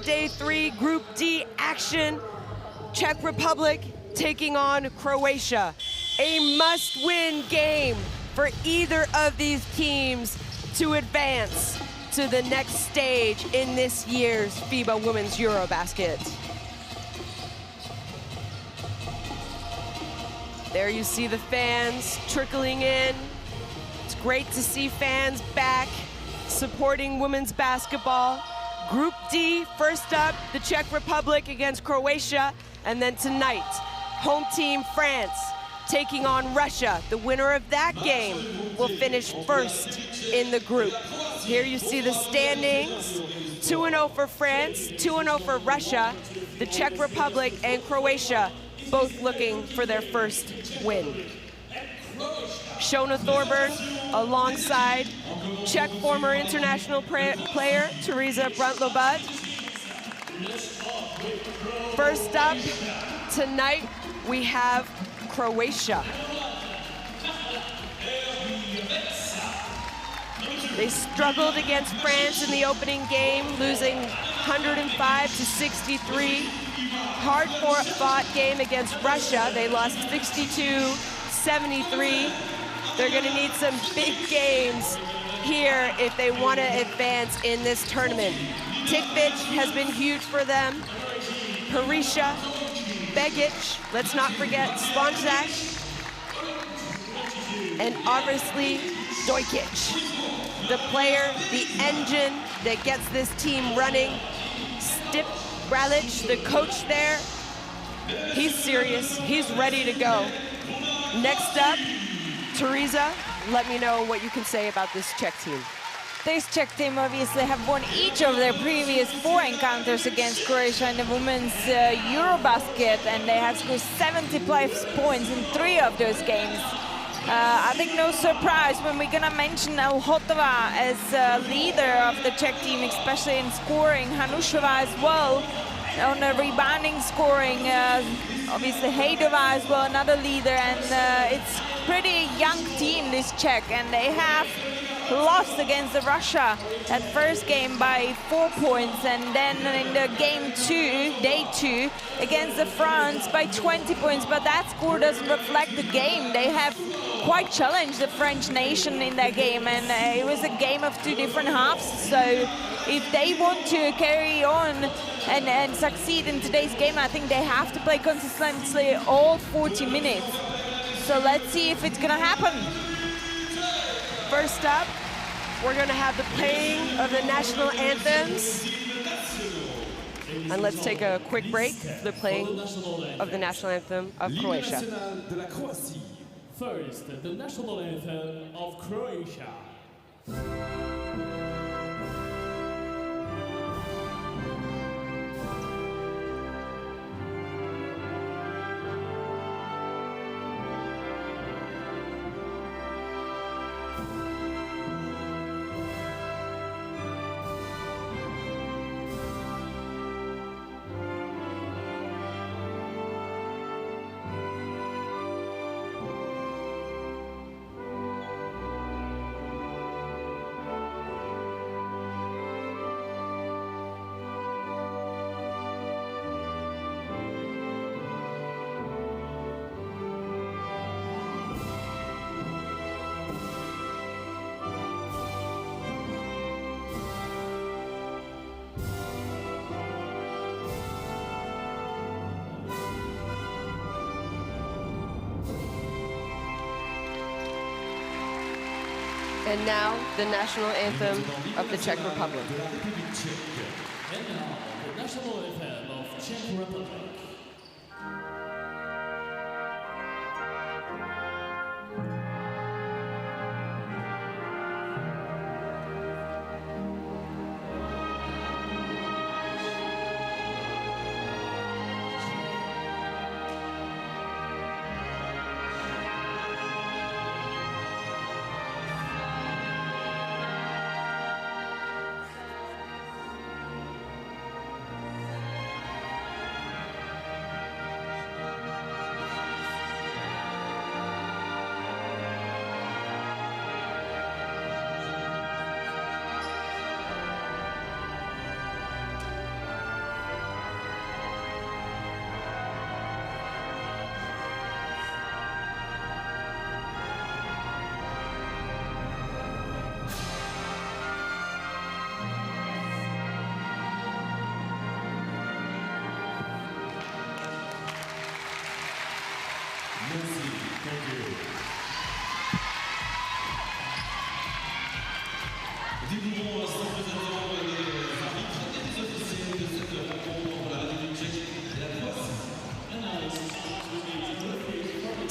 Day 3 Group D action. Czech Republic taking on Croatia. A must-win game for either of these teams to advance to the next stage in this year's FIBA Women's EuroBasket. There you see the fans trickling in. It's great to see fans back supporting women's basketball. Group D, first up, the Czech Republic against Croatia. And then tonight, home team France taking on Russia. The winner of that game will finish first in the group. Here you see the standings. 2-0 for France, 2-0 for Russia. The Czech Republic and Croatia both looking for their first win. Shona Thorburn alongside Czech former international player Teresa Bruntlobud. First up tonight, we have Croatia. They struggled against France in the opening game, losing 105-63. Hard-fought game against Russia. They lost 62-73. They're gonna need some big games here if they want to advance in this tournament. Tikvic has been huge for them. Parisha, Begic, let's not forget Slonczak, and obviously Dojkic, the player, the engine that gets this team running. Stip Bralic, the coach there, he's serious, he's ready to go. Next up, Teresa, let me know what you can say about this Czech team. This Czech team obviously have won each of their previous 4 encounters against Croatia in the women's EuroBasket, and they have scored 70+ points in 3 of those games. I think no surprise when we're gonna mention Lhotova as leader of the Czech team, especially in scoring, Hanushova as well on the rebounding scoring, obviously Hejdová as well, another leader, and it's pretty young team, this Czech, and they have lost against Russia that first game by 4 points, and then in the game 2, day 2, against the France by 20 points, but that score doesn't reflect the game. They have quite challenged the French nation in that game, and it was a game of 2 different halves, so if they want to carry on and succeed in today's game, I think they have to play consistently all 40 minutes. So let's see if it's gonna happen. First up, we're going to have the playing of the national anthems. And let's take a quick break for the playing of the national anthem of Croatia. First, the national anthem of Croatia. And now, the national anthem of the Czech Republic. And now, the national anthem of Czech Republic.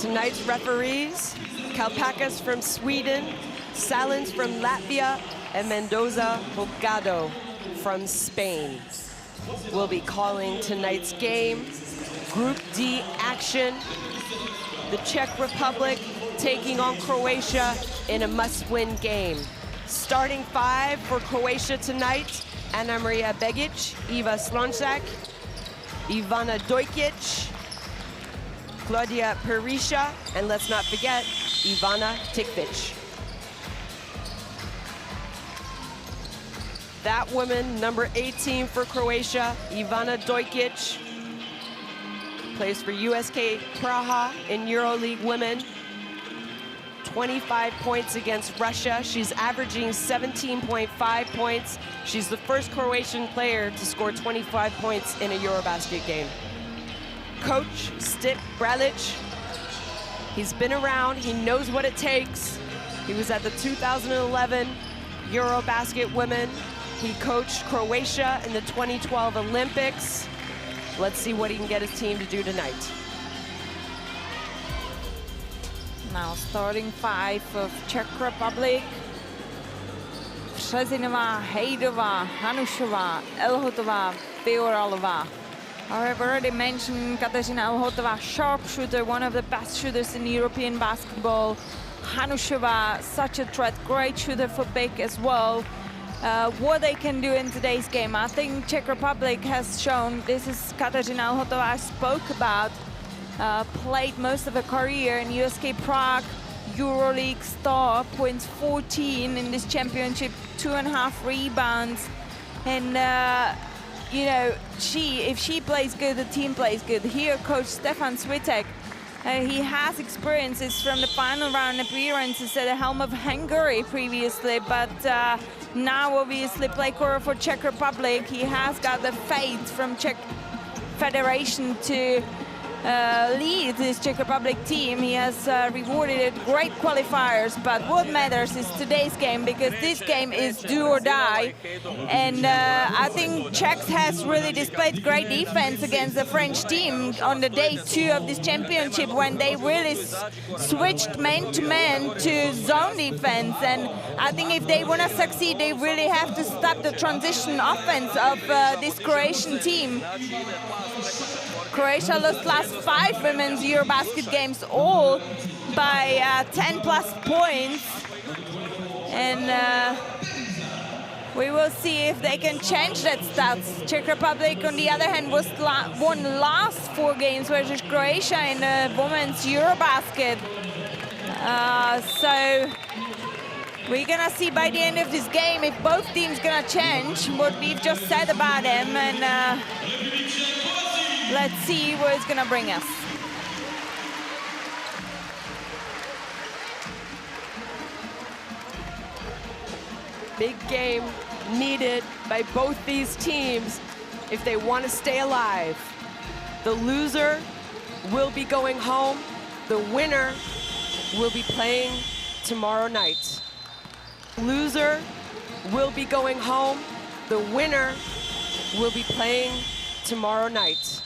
Tonight's referees, Kalpakas from Sweden, Salins from Latvia, and Mendoza Bogado from Spain will be calling tonight's game. Group D action. The Czech Republic taking on Croatia in a must-win game. Starting five for Croatia tonight: Anna Maria Begic, Eva Slončak, Ivana Dojkic, Claudia Perisha, and let's not forget, Ivana Tikvic. That woman, number 18 for Croatia, Ivana Dojkic, plays for USK Praha in EuroLeague Women. 25 points against Russia. She's averaging 17.5 points. She's the first Croatian player to score 25 points in a EuroBasket game. Coach Stip Bralic, he's been around, he knows what it takes. He was at the 2011 EuroBasket Women. He coached Croatia in the 2012 Olympics. Let's see what he can get his team to do tonight. Now starting five of Czech Republic. Březinová, Hejdová, Hanušová, Elhotová, Bioralová. I've already mentioned Kateřina Elhotová, sharpshooter, one of the best shooters in European basketball. Hanušová, such a threat, great shooter for big as well. What they can do in today's game, I think Czech Republic has shown. This is Kateřina Elhotová I spoke about. Played most of her career in USK Prague, EuroLeague star, points 14 in this championship, 2.5 rebounds. And you know, if she plays good, the team plays good. Here, coach Stefan Svitek, he has experiences from the final round appearances at the helm of Hungary previously, but now obviously play for Czech Republic. He has got the faith from Czech Federation to lead this Czech Republic team. He has rewarded great qualifiers, but what matters is today's game, because this game is do or die. And I think Czechs has really displayed great defense against the French team on the day 2 of this championship, when they really switched man-to-man to zone defense. And I think if they want to succeed, they really have to stop the transition offense of this Croatian team. Croatia lost last 5 women's EuroBasket games, all by 10+ points. And we will see if they can change that stats. Czech Republic, on the other hand, was won last 4 games versus Croatia in the women's EuroBasket. So we're gonna see by the end of this game if both teams gonna change what we've just said about them, and let's see where it's gonna bring us. Big game needed by both these teams if they want to stay alive. The loser will be going home. The winner will be playing tomorrow night. Loser will be going home. The winner will be playing tomorrow night.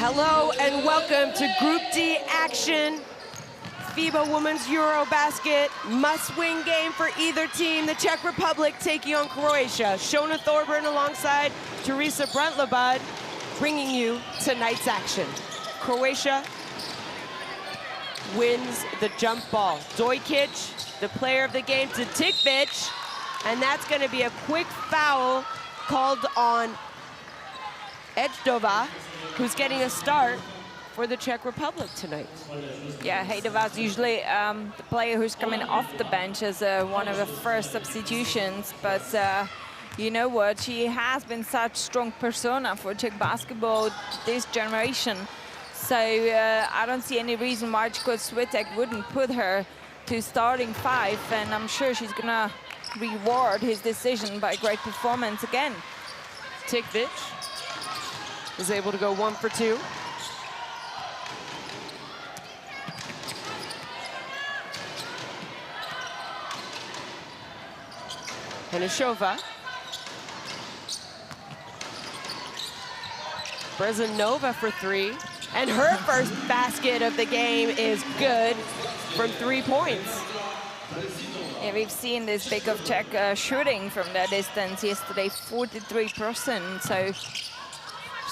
Hello and welcome to Group D action. FIBA Women's EuroBasket must-win game for either team. The Czech Republic taking on Croatia. Shona Thorburn alongside Teresa Bruntlebud bringing you tonight's action. Croatia wins the jump ball. Dojkic, the player of the game, to Tikvic, and that's going to be a quick foul called on Ejdova, who's getting a start for the Czech Republic tonight. Yeah, Heidova's usually the player who's coming off the bench as one of the first substitutions, but you know what? She has been such strong persona for Czech basketball this generation. So I don't see any reason why Coach Switek wouldn't put her to starting 5, and I'm sure she's gonna reward his decision by great performance again. Tikvic is able to go 1 for 2. Henishova. Brezanova for 3. And her first basket of the game is good from 3 points. Yeah, we've seen this big of Czech shooting from that distance yesterday, 43%. So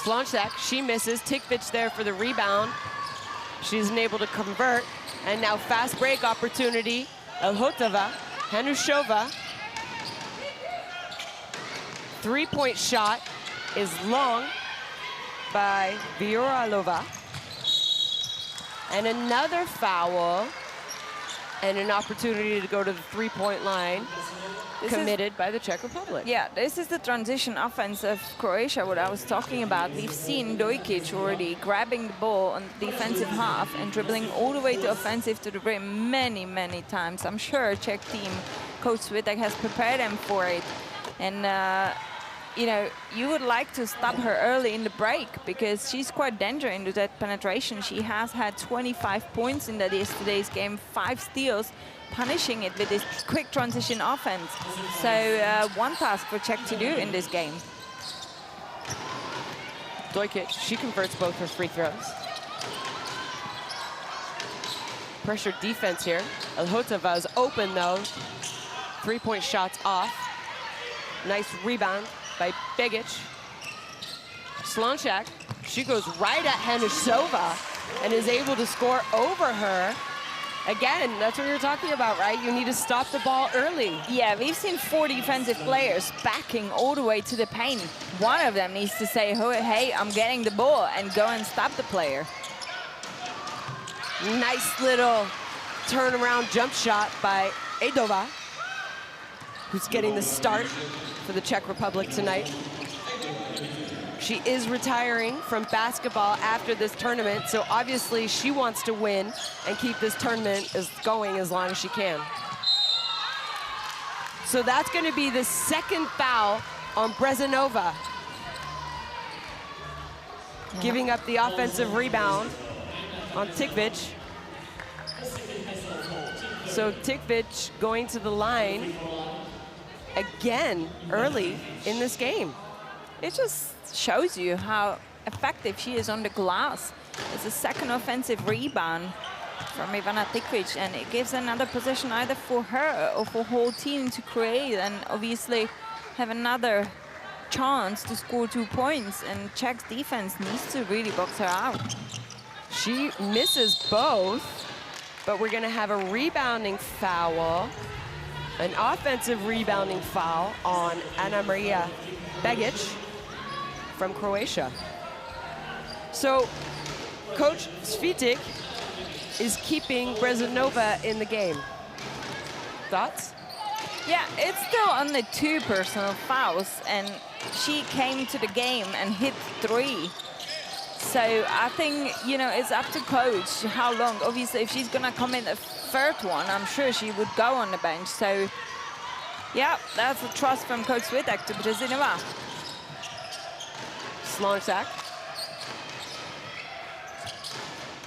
Slonczak, she misses. Tikvic there for the rebound. She isn't able to convert. And now fast break opportunity. Elhotova, Hanushova. 3-point shot is long by Vioralova. And another foul and an opportunity to go to the 3-point line committed by the Czech Republic. yeah, this is the transition offense of Croatia, what I was talking about. We've seen Dojkic already grabbing the ball on the defensive half and dribbling all the way to offensive to the rim many, many times. I'm sure Czech team, Coach Switek has prepared them for it. And you know, you would like to stop her early in the break because she's quite dangerous into that penetration. She has had 25 points in that yesterday's game, 5 steals, punishing it with this quick transition offense. So one task for Czech to do in this game. Dojkic, she converts both her free throws. Pressure defense here. Elhotova is open though. 3-point shots off. Nice rebound by Begic. Slonczak, she goes right at Henishova and is able to score over her. Again, that's what you're talking about, right? You need to stop the ball early. Yeah, we've seen 4 defensive players backing all the way to the paint. One of them needs to say, hey, I'm getting the ball, and go and stop the player. Nice little turnaround jump shot by Ejdova, who's getting the start for the Czech Republic tonight. She is retiring from basketball after this tournament, so obviously she wants to win and keep this tournament going as long as she can. So that's going to be the second foul on Brezanova, giving up the offensive rebound on Tikvic. So Tikvic going to the line again early in this game. It just shows you how effective she is on the glass. It's a second offensive rebound from Ivana Tikvic, and it gives another position either for her or for whole team to create and obviously have another chance to score 2 points, and Czech's defense needs to really box her out. She misses both, but we're gonna have a rebounding foul, an offensive rebounding foul on Ana Maria Begic from Croatia. So Coach Svitek is keeping Brezanova in the game. Thoughts? Yeah, it's still only 2 personal fouls, and she came to the game and hit 3. So I think, you know, it's up to coach how long. Obviously, if she's gonna come in a 3rd one, I'm sure she would go on the bench. So yeah, that's a trust from Coach Switek to Brezanova. Slonczak.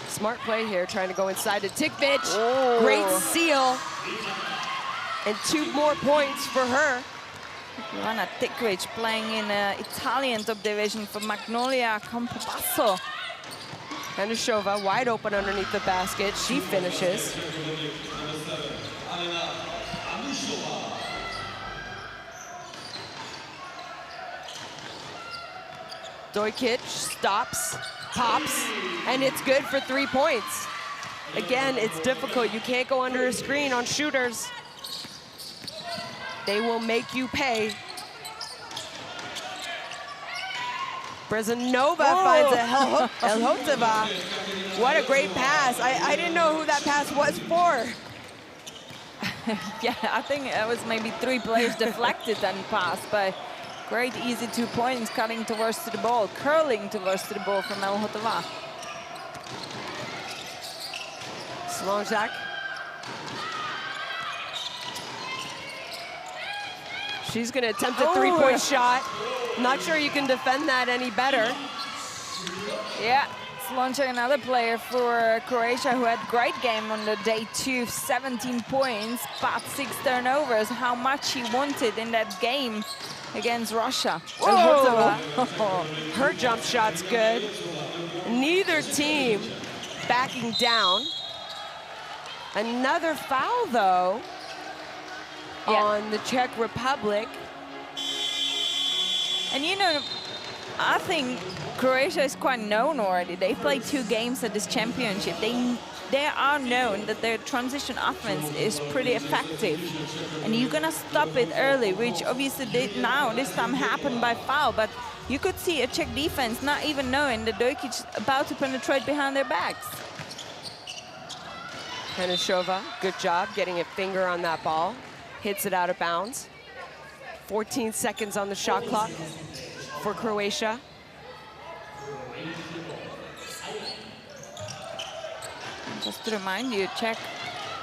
Smart play here, trying to go inside to Tikvic. Oh. Great seal. And 2 more points for her. Ivana Tikvic playing in Italian top division for Magnolia Campobasso. Hanushova wide open underneath the basket. She finishes. Dojkic stops, pops, and it's good for 3 points. Again, it's difficult. You can't go under a screen on shooters. They will make you pay. Brezanova finds a Elhotova. What a great pass. I didn't know who that pass was for. Yeah, I think it was maybe 3 players deflected and passed, but great easy 2 points cutting towards the ball, curling towards the ball from Elhotova. Slonjak. She's going to attempt a 3-point shot. Not sure you can defend that any better. Yeah, Slonjak, another player for Croatia who had great game on the day 2, 17 points, but 6 turnovers. How much he wanted in that game against Russia. Her jump shot's good. Neither team backing down. Another foul, though, on the Czech Republic. And you know, I think Croatia is quite known already. They played 2 games at this championship. They are known that their transition offense is pretty effective. And you're gonna stop it early, which obviously this time happened by foul, but you could see a Czech defense not even knowing that Dojkic is about to penetrate behind their backs. Henishova, good job getting a finger on that ball. Hits it out of bounds. 14 seconds on the shot clock for Croatia. Just to remind you, Czech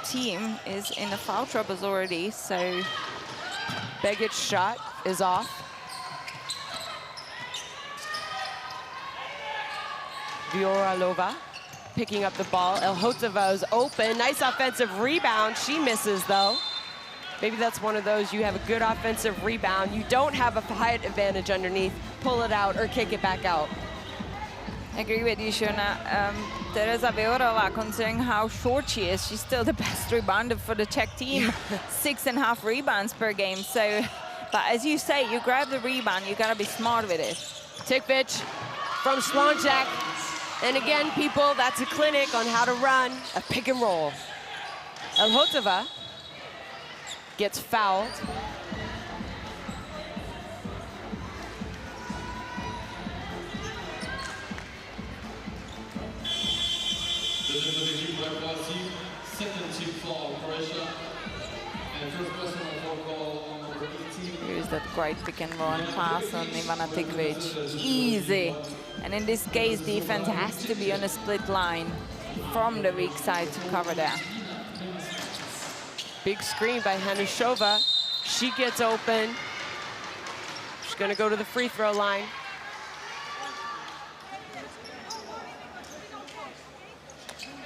team is in the foul troubles already, so Begic's shot is off. Vioralova picking up the ball. Elhotova is open. Nice offensive rebound. She misses, though. Maybe that's one of those, you have a good offensive rebound. You don't have a height advantage underneath. Pull it out or kick it back out. I agree with you, Shona. Tereza Viorova, considering how short she is, she's still the best rebounder for the Czech team. 6.5 rebounds per game. So, but as you say, you grab the rebound, you gotta be smart with it. Tikvic from Slonjak. And again, people, that's a clinic on how to run a pick and roll. Elhotova gets fouled. Second team foul, Croatia. And first personal foul call on number 18. Here's that great pick and roll pass on Ivana Tikvic. Easy. And in this case, defense has to be on a split line from the weak side to cover that. Big screen by Henishova. She gets open. She's gonna go to the free throw line.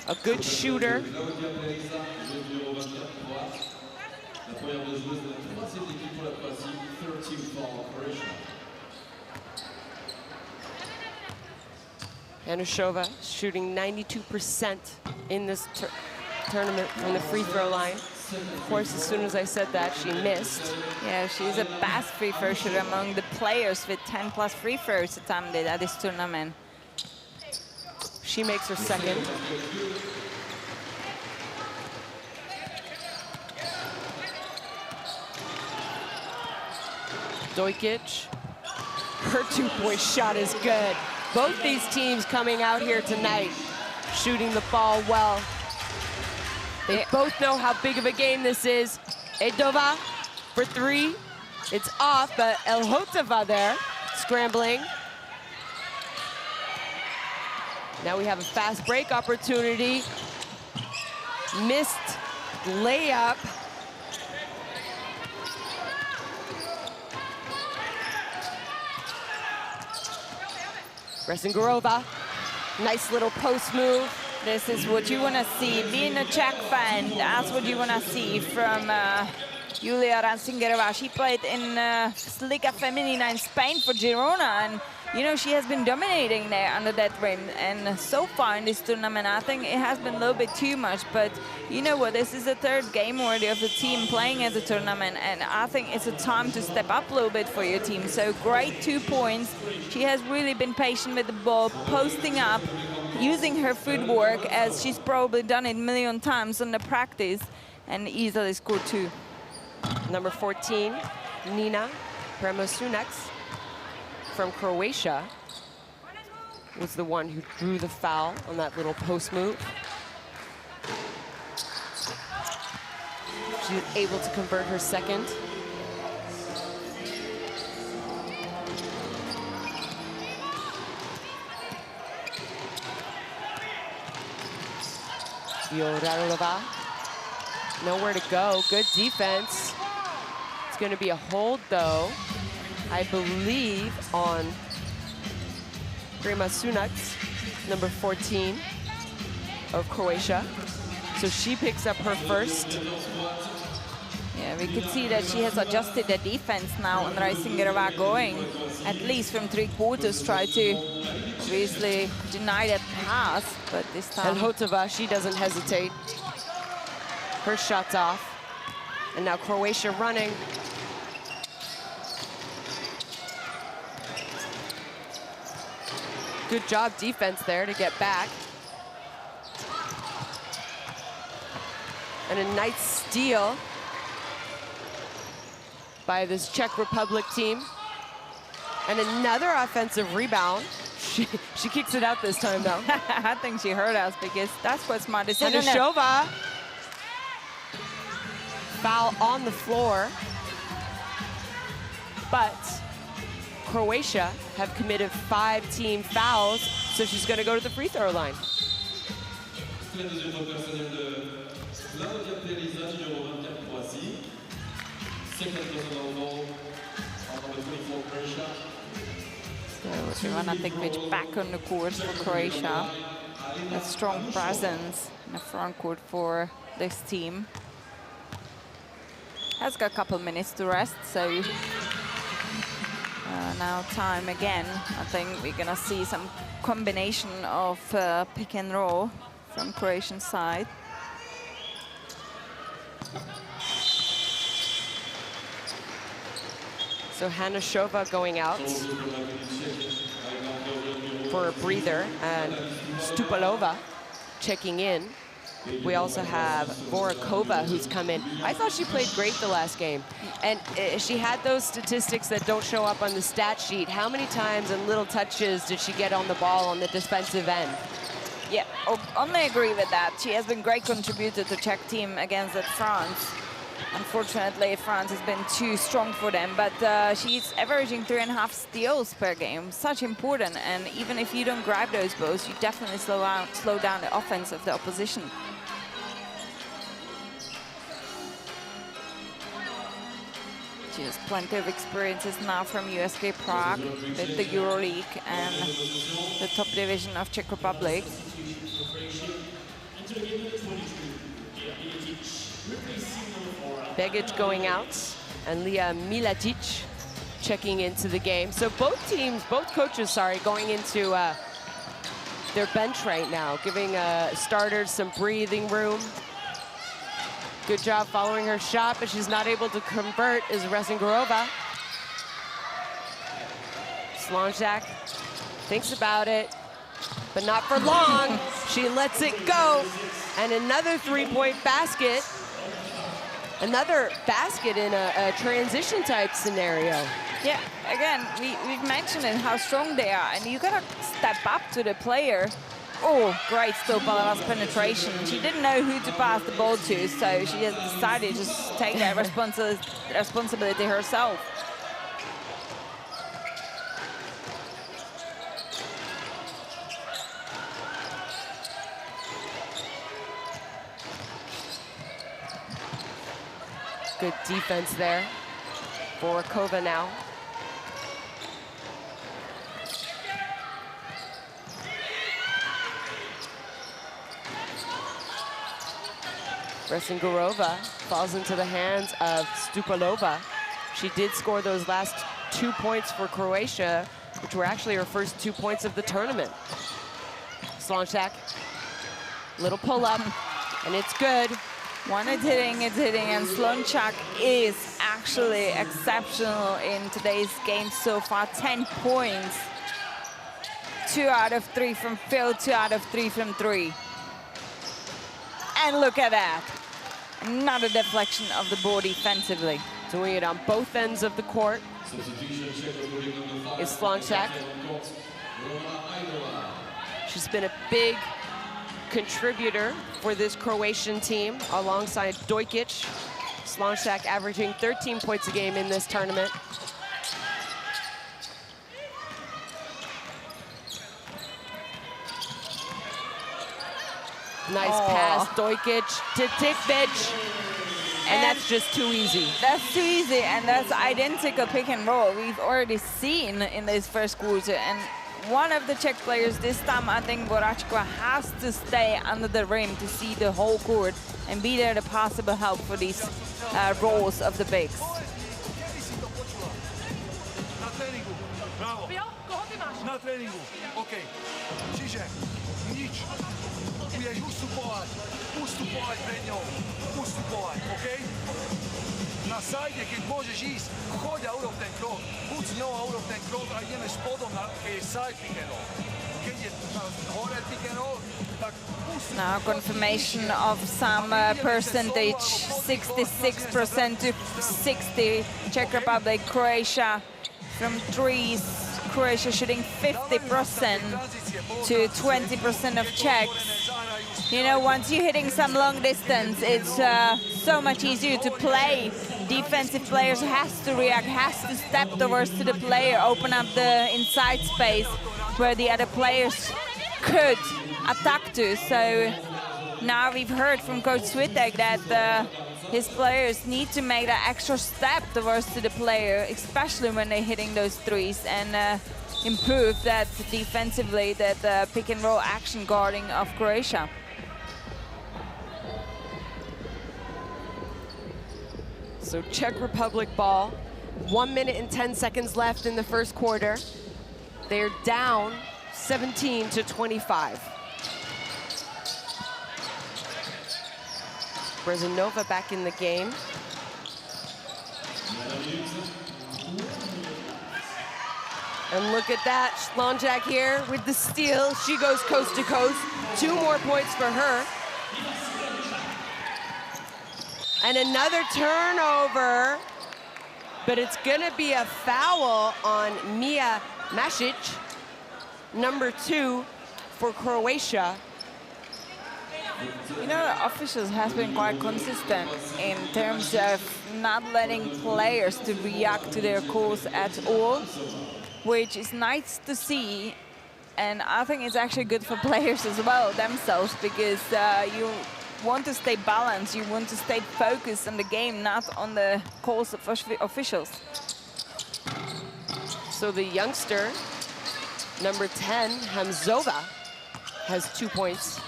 A good shooter. Henishova shooting 92% in this tournament from the free throw line. Of course, as soon as I said that, she missed. Yeah, she's the best free throw shooter among the players with 10+ free throws attempted at this tournament. She makes her second. Dojkic. Her 2-point shot is good. Both these teams coming out here tonight shooting the ball well. They both know how big of a game this is. Edova for 3. It's off, but Elhotova there scrambling. Now we have a fast break opportunity. Missed layup. Resingorova, nice little post move. This is what you want to see. Being a Czech fan, that's what you want to see from Julia Ratzingerova. She played in Liga Femenina in Spain for Girona, and you know, she has been dominating there under that rim. And so far in this tournament, I think it has been a little bit too much. But you know what? This is the 3rd game already of the team playing at the tournament. And I think it's a time to step up a little bit for your team. So great 2 points. She has really been patient with the ball, posting up, using her footwork as she's probably done it a million times on the practice, and easily scored 2. Number 14, Nina Premosunex from Croatia. was the one who drew the foul on that little post move. She was able to convert her second. Yorarova, nowhere to go. Good defense. It's going to be a hold, though, I believe, on Prima Sunac, number 14 of Croatia. So she picks up her first. Yeah, we could see that she has adjusted the defense now, and Reisingerova going at least from 3/4, try to obviously deny that pass, but this time. And Hotova, she doesn't hesitate. Her shot's off. And now Croatia running. Good job defense there to get back. And a nice steal by this Czech Republic team. And another offensive rebound. She kicks it out this time, though. I think she heard us, because that's what smart decision. Hanashova. Foul on the floor. But Croatia have committed 5 team fouls, so she's going to go to the free throw line. So Ivana Tikvic back on the court for Croatia. A strong presence in the front court for this team. Has got a couple minutes to rest, so now time again. I think we're gonna see some combination of pick and roll from Croatian side. So Hanashova going out for a breather, and Stupalova checking in. We also have Vorakova, who's come in. I thought she played great the last game. And she had those statistics that don't show up on the stat sheet. How many times and little touches did she get on the ball on the defensive end? Yeah, only agree with that. She has been great contributor to Czech team against France. Unfortunately, France has been too strong for them, but she's averaging 3.5 steals per game. Such important, and even if you don't grab those balls, you definitely slow down the offense of the opposition. She has plenty of experiences now from USK Prague with the EuroLeague and the top division of Czech Republic. Begic going out, and Leah Milatic checking into the game. So both coaches, going into their bench right now, giving starters some breathing room. Good job following her shot, but she's not able to convert, is Reisingerova. Slonjak thinks about it, but not for long. She lets it go, and another 3-point basket. Another basket in a transition type scenario. Yeah, again, we've mentioned it, how strong they are, and you gotta step up to the player. Oh, great Stopalova's penetration. She didn't know who to pass the ball to, so she has decided to just take that responsibility herself. Good defense there. Vorakova now. Reisingerova falls into the hands of Stupalova. She did score those last 2 points for Croatia, which were actually her first 2 points of the tournament. Slonjak, little pull-up, and it's good. One, it's hitting, and Slonjak is actually exceptional in today's game so far. 10 points, 2 out of 3 from field, 2 out of 3 from 3. And look at that. Another deflection of the ball defensively. Doing it on both ends of the court is Slonjak. She's been a big contributor for this Croatian team alongside Dojkic. Slonjak averaging 13 points a game in this tournament. Nice pass, Dojkic to Tikvic. And that's just too easy. That's too easy, and that's identical pick and roll we've already seen in this first quarter. And one of the Czech players this time, I think Voráčková, has to stay under the rim to see the whole court and be there to possible help for these rolls of the bigs. Na tréninku, OK. Čiže nič. Budeš ustupovať pred ňou. Ustupovať, OK? Na sajde, keď môžeš ísť, choď a urob ten krok. Buď s ňou a urob ten krok a ideme spodom na side pick and roll. Keď je hore pick and roll, tak ustupovať. Now confirmation of some percentage, 66% to 60. Czech Republic, Croatia from threes. Croatia shooting 50% to 20% of Czechs. You know, once you're hitting some long distance, it's so much easier to play. Defensive players has to react, has to step towards to the player, open up the inside space where the other players could attack to. So now we've heard from Coach Switek that his players need to make that extra step towards to the player, especially when they're hitting those threes, and improve that defensively, that pick and roll action guarding of Croatia. So Czech Republic ball, 1 minute and 10 seconds left in the first quarter. They're down 17 to 25. Brezanova back in the game. And look at that, Slonjak here with the steal. She goes coast to coast. 2 more points for her. And another turnover, but it's gonna be a foul on Mia Masic, number 2 for Croatia. You know, officials has been quite consistent in terms of not letting players to react to their calls at all, which is nice to see. And I think it's actually good for players as well themselves, because you want to stay balanced, you want to stay focused on the game, not on the calls of officials. So the youngster, number 10, Hamzova, has 2 points.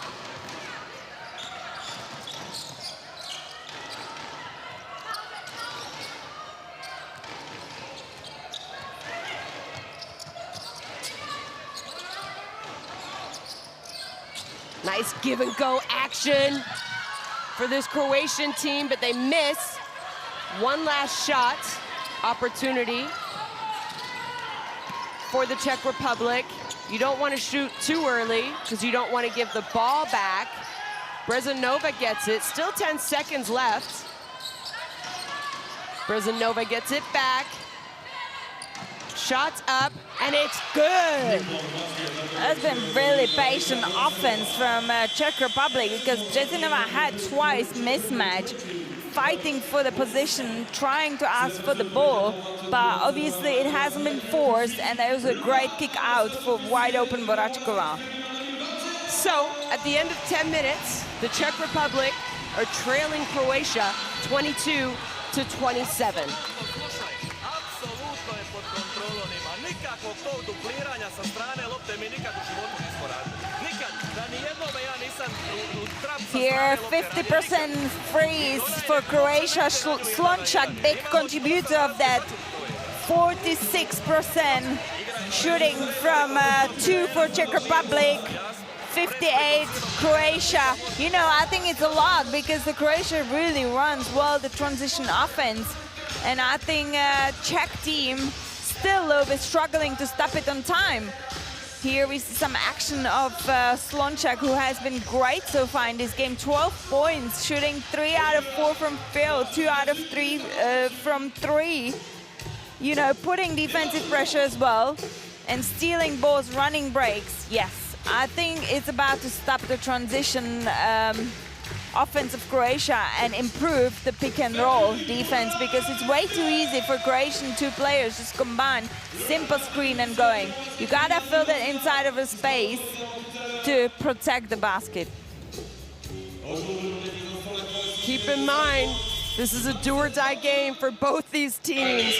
Nice give and go action for this Croatian team, but they miss. One last shot opportunity for the Czech Republic. You don't want to shoot too early because you don't want to give the ball back. Brezanova gets it, still 10 seconds left. Brezanova gets it back. Shots up, and it's good. That's been really patient offense from Czech Republic, because Brezanova had twice mismatch, fighting for the position, trying to ask for the ball, but obviously it hasn't been forced, and there was a great kick out for wide open Voráčková. So, at the end of 10 minutes, the Czech Republic are trailing Croatia 22 to 27. Sa strane lopte mi nikad u životu nismo radili. Nikad. Da ni jednome ja nisam trap sa Here, strane lopte. 50% freeze for Croatia. Slonjak, big contributor of that. 46% shooting from 2 for Czech Republic. 58 Croatia. You know, I think it's a lot because the Croatia really runs well the transition offense. And I think Czech team still a little bit struggling to stop it on time. Here we see some action of Slonjak, who has been great so far in this game. 12 points, shooting 3 out of 4 from field, 2 out of 3 from 3. You know, putting defensive pressure as well. and stealing balls, running breaks, yes. I think it's about to stop the transition offense of Croatia and improve the pick and roll defense, because it's way too easy for Croatian two players just combine, simple screen and going. You gotta fill that inside of a space to protect the basket. Keep in mind, this is a do-or-die game for both these teams.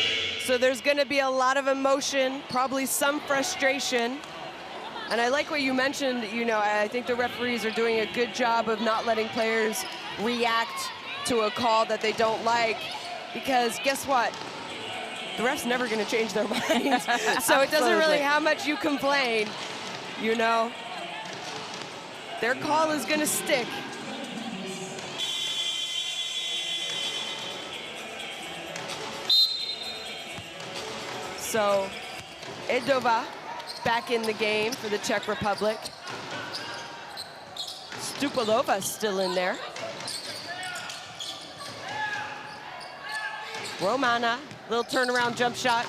So there's gonna be a lot of emotion, probably some frustration. And I like what you mentioned, you know, I think the referees are doing a good job of not letting players react to a call that they don't like, because guess what? The ref's never gonna change their minds. So it doesn't really how much you complain, you know? Their call is gonna stick. So, Edova back in the game for the Czech Republic. Stupalova still in there. Romana, little turnaround jump shot.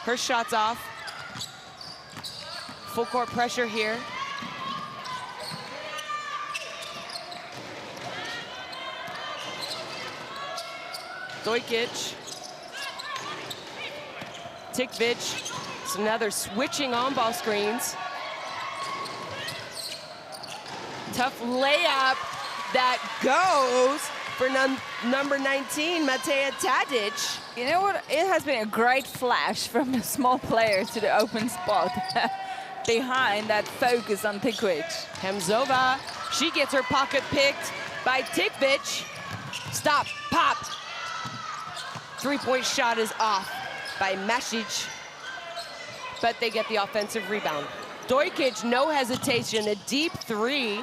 Her shot's off. Full court pressure here. Dojkic. Tikvic. So now they're switching on-ball screens. Tough layup that goes for number 19, Mateja Tadic. You know what? It has been a great flash from the small player to the open spot behind that focus on Tikvic. Hemzova, she gets her pocket picked by Tikvic. Stop, pop. Three-point shot is off by Masic, but they get the offensive rebound. Dojkic, no hesitation, a deep three.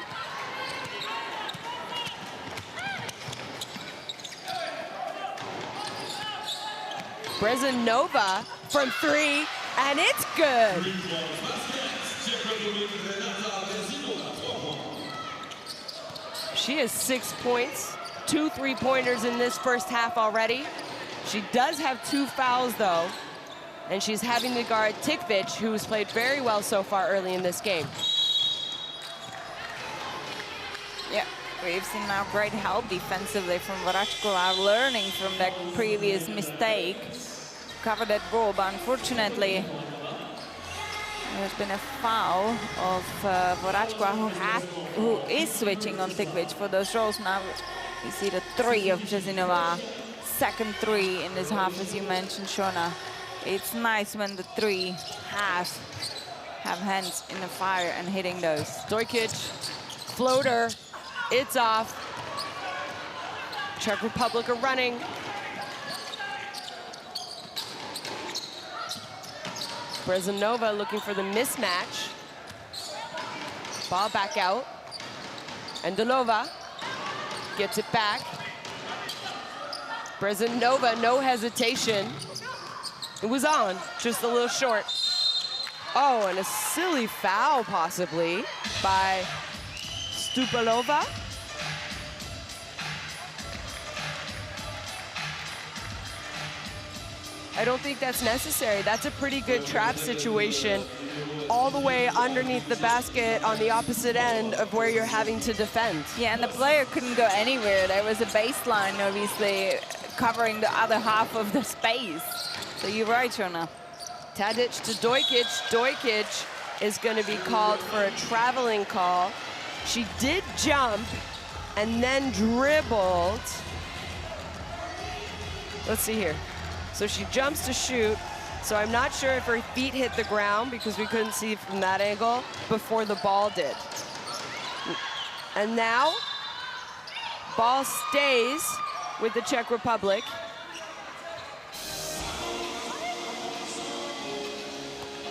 Brezanova from three, and it's good. She has 6 points, 2 3-pointers in this first half already. She does have 2 fouls, though, and she's having to guard Tikvic, who's played very well so far early in this game. Yeah, we've seen now great help defensively from Voračková, learning from that previous mistake. Cover that ball, but unfortunately, there's been a foul of Voračková, who is switching on Tikvic for those rolls. Now we see the three of Březinová. Second three in this half, as you mentioned, Shona. It's nice when the three have hands in the fire and hitting those. Dojkic, floater, it's off. Czech Republic are running. Brezanova looking for the mismatch. Ball back out. And Delova gets it back. Brezanova, no hesitation. It was on, just a little short. Oh, and a silly foul possibly by Stupalova. I don't think that's necessary. That's a pretty good trap situation all the way underneath the basket on the opposite end of where you're having to defend. Yeah, and the player couldn't go anywhere. There was a baseline, obviously, covering the other half of the space. So you're right, Shona. Tadic to Dojkic. Dojkic is going to be called for a traveling call. She did jump and then dribbled. Let's see here. So she jumps to shoot. So I'm not sure if her feet hit the ground, because we couldn't see from that angle, before the ball did. And now, ball stays with the Czech Republic.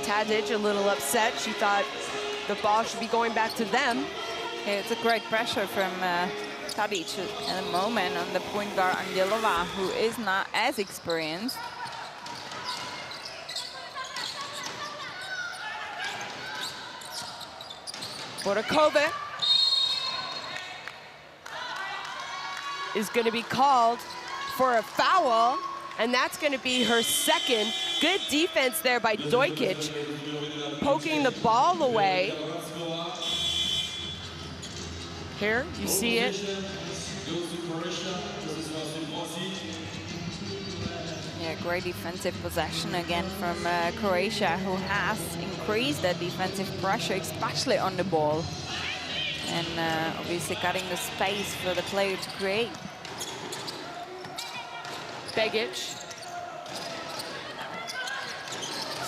Tadic a little upset. She thought the ball should be going back to them. Yeah, it's a great pressure from Tadic at the moment on the point guard Angelova, who is not as experienced. Borakova is going to be called for a foul, and that's going to be her second. Good defense there by Dojkic, poking the ball away. Here, you see it. Yeah, great defensive possession again from Croatia, who has increased their defensive pressure, especially on the ball. And obviously cutting the space for the player to create. Begic.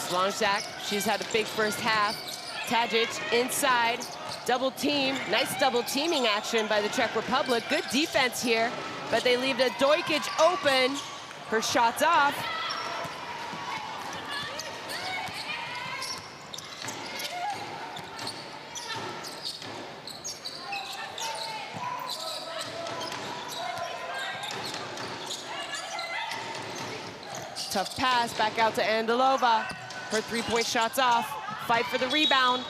Slonjak, she's had a big first half. Tadic inside, double team. Nice double teaming action by the Czech Republic. Good defense here, but they leave the Dojkic open. Her shot's off. Tough pass, back out to Andalova. Her three-point shot's off. Fight for the rebound,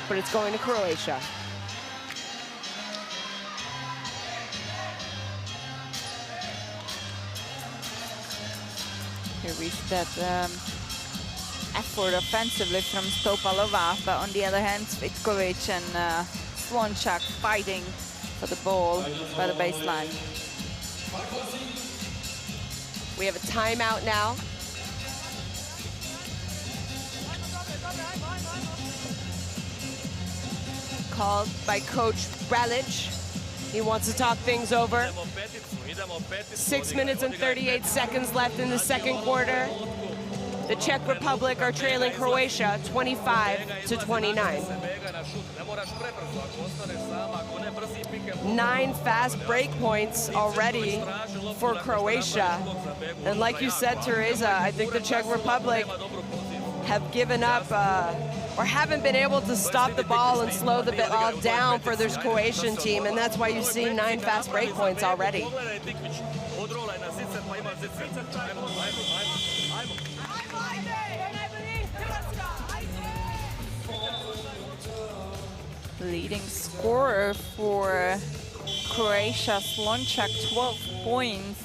but it's going to Croatia. Here we see that effort offensively from Stopalova, but on the other hand, Cvitkovic and Slonjak fighting for the ball by the baseline. We have a timeout now. Called by Coach Bralic. He wants to talk things over. 6 minutes and 38 seconds left in the second quarter. The Czech Republic are trailing Croatia 25-29. 9 fast break points already for Croatia. And like you said, Teresa, I think the Czech Republic have given up or haven't been able to stop the ball and slow the ball down for this Croatian team, and that's why you see 9 fast break points already. Leading scorer for Croatia, Slonjak, 12 points,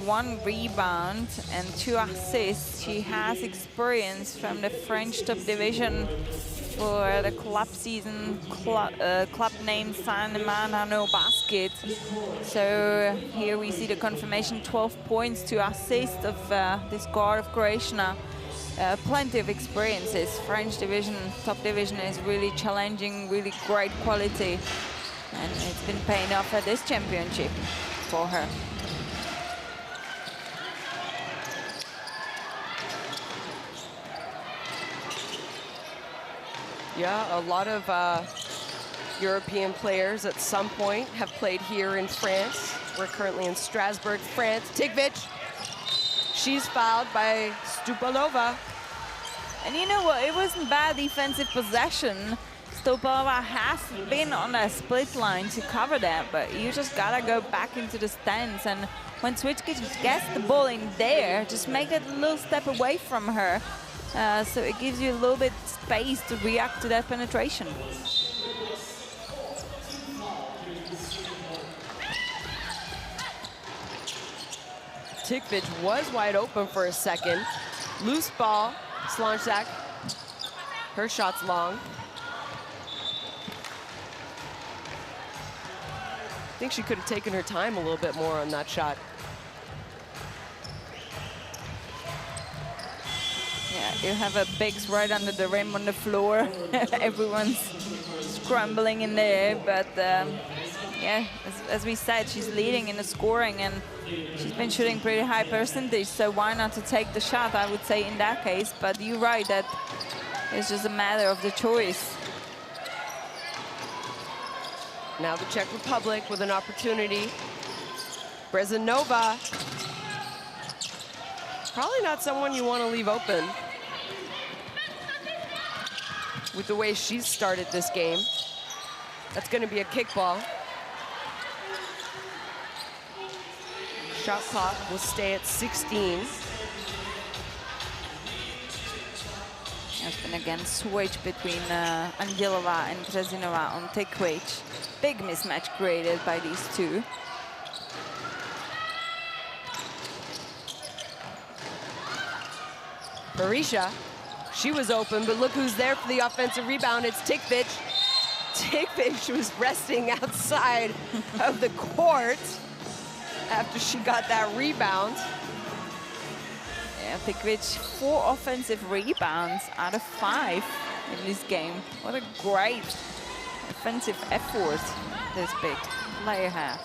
1 rebound and 2 assists. She has experience from the French top division for the club season, club name EuroBasket. So here we see the confirmation, 12 points, 2 assists of this guard of Croatia. Plenty of experiences. French division, top division is really challenging, really great quality. And it's been paying off at this championship for her. Yeah, a lot of European players at some point have played here in France. We're currently in Strasbourg, France. Tigvic, she's fouled by Stupalova. And you know what, it wasn't bad defensive possession. Stopalova has been on a split line to cover that, but you just gotta go back into the stance. And when Cvitkovic gets the ball in there, just make it a little step away from her. So it gives you a little bit space to react to that penetration. Tigvic was wide open for a second. Loose ball, Slonjak. Her shot's long. I think she could have taken her time a little bit more on that shot. Yeah, you have a bigs right under the rim on the floor. Everyone's scrambling in there, but yeah, as we said, she's leading in the scoring and she's been shooting pretty high percentage, so why not to take the shot, I would say, in that case. But you're right, that it's just a matter of the choice. Now the Czech Republic with an opportunity. Brezanova. Probably not someone you want to leave open with the way she's started this game. That's going to be a kickball. Shot clock will stay at 16. There's been again switch between Angelova and Brezinova on Tigvic. Big mismatch created by these two. Barisha, she was open, but look who's there for the offensive rebound. It's Tikvic. Tikvic was resting outside of the court after she got that rebound. Yeah, Tikvic, 4 offensive rebounds out of 5 in this game. What a great offensive effort this big player has.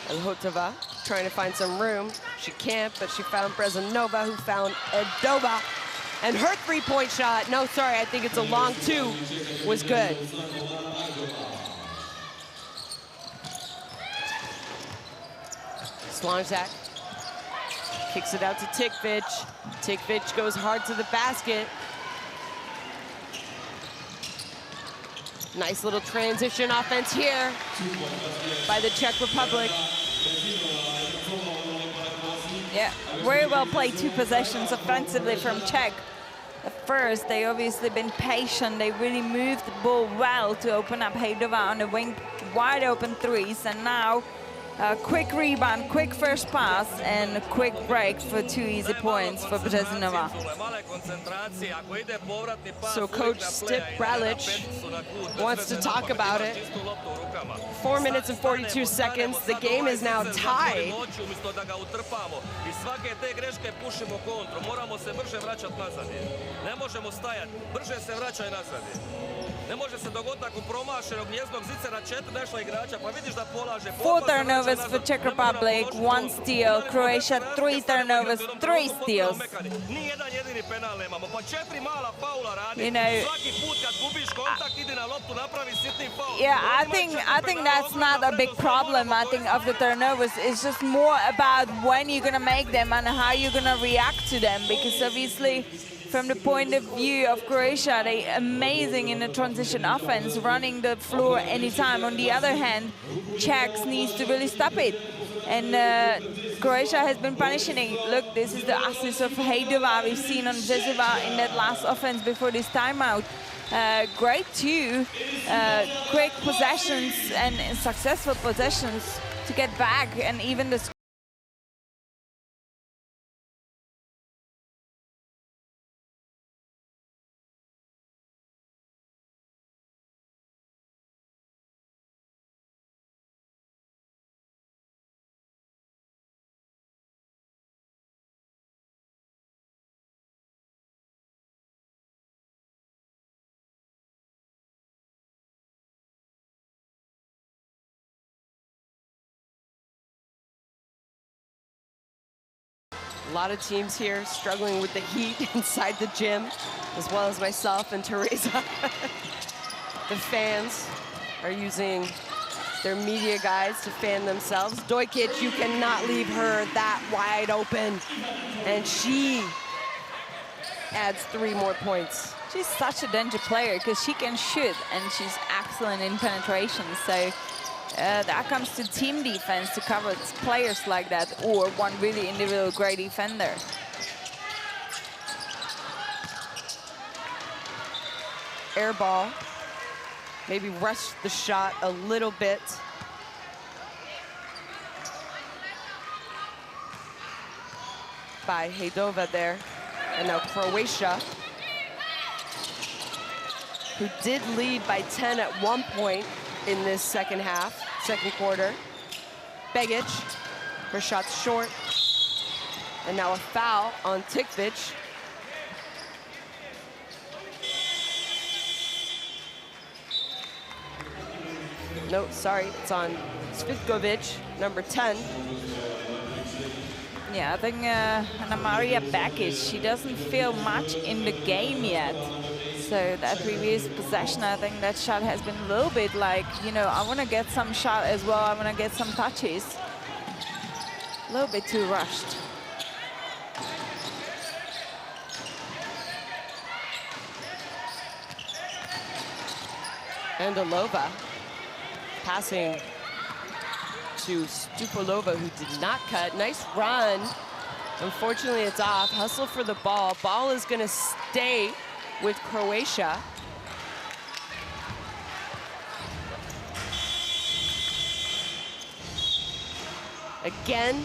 Elhotova trying to find some room. She can't, but she found Brezanova, who found Edova. And her three-point shot, no, sorry, I think it's a long 2, was good. Slonjak kicks it out to Tikvic. Tikvic goes hard to the basket. Nice little transition offense here by the Czech Republic. Yeah, very well played 2 possessions offensively from Czech. At first, they obviously been patient. They really moved the ball well to open up Hejdová on the wing, wide open threes. And now, quick rebound, quick first pass, and a quick break for 2 easy points for Brezanova. So Coach Stip Bralic wants to talk about it. 4 minutes and 42 seconds. The game is now tied. Four turnovers for Czech Republic, 1 steal. Croatia, 3 turnovers, 3 steals. You know, yeah, I think that's not a big problem. I think of the turnovers, it's just more about when you're gonna make them and how you're gonna react to them. Because obviously, from the point of view of Croatia, they're amazing in the transition offense, running the floor anytime. On the other hand, Czechs needs to really stop it. And Croatia has been punishing it. Look, this is the assist of Hejdová we've seen on Březová in that last offense before this timeout. Great 2 quick possessions and successful possessions to get back, and even the A lot of teams here struggling with the heat inside the gym, as well as myself and Teresa. The fans are using their media guys to fan themselves. Dojkic, you cannot leave her that wide open. And she adds 3 more points. She's such a danger player because she can shoot and she's excellent in penetration. So that comes to team defense to cover players like that, or one really individual great defender. Air ball, maybe rush the shot a little bit. By Hejdová there. And now Croatia, who did lead by 10 at one point in this second quarter. Begic, her shot's short. And now a foul on Tikvic. No, sorry, it's on Svitkovic, number 10. Yeah, I think Anna Maria Begic, she doesn't feel much in the game yet. So that previous possession, I think that shot has been a little bit like, you know, I want to get some shot as well. I want to get some touches. A little bit too rushed. Andalova passing to Stupolova, who did not cut. Nice run. Unfortunately, it's off. Hustle for the ball. Ball is going to stay with Croatia. Again,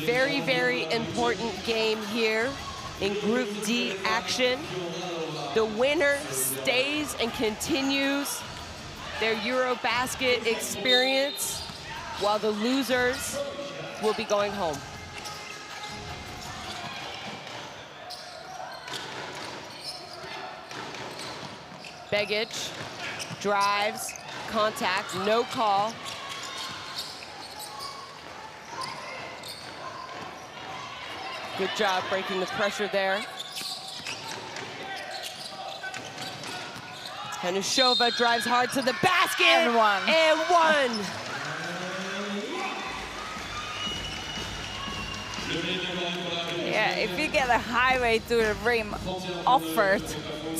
very, very important game here in Group D action. The winner stays and continues their EuroBasket experience, while the losers will be going home. Begic drives, contact, no call. Good job breaking the pressure there. Hanushova drives hard to the basket. And one. And one. Yeah, if you get a highway to the rim offered,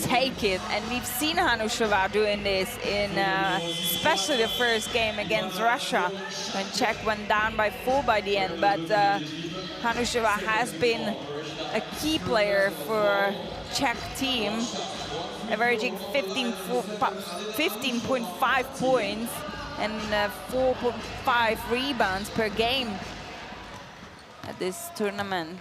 take it. And we've seen Hanushova doing this in especially the first game against Russia, when Czech went down by 4 by the end. But Hanushova has been a key player for Czech team, averaging 15.5 points and 4.5 rebounds per game at this tournament.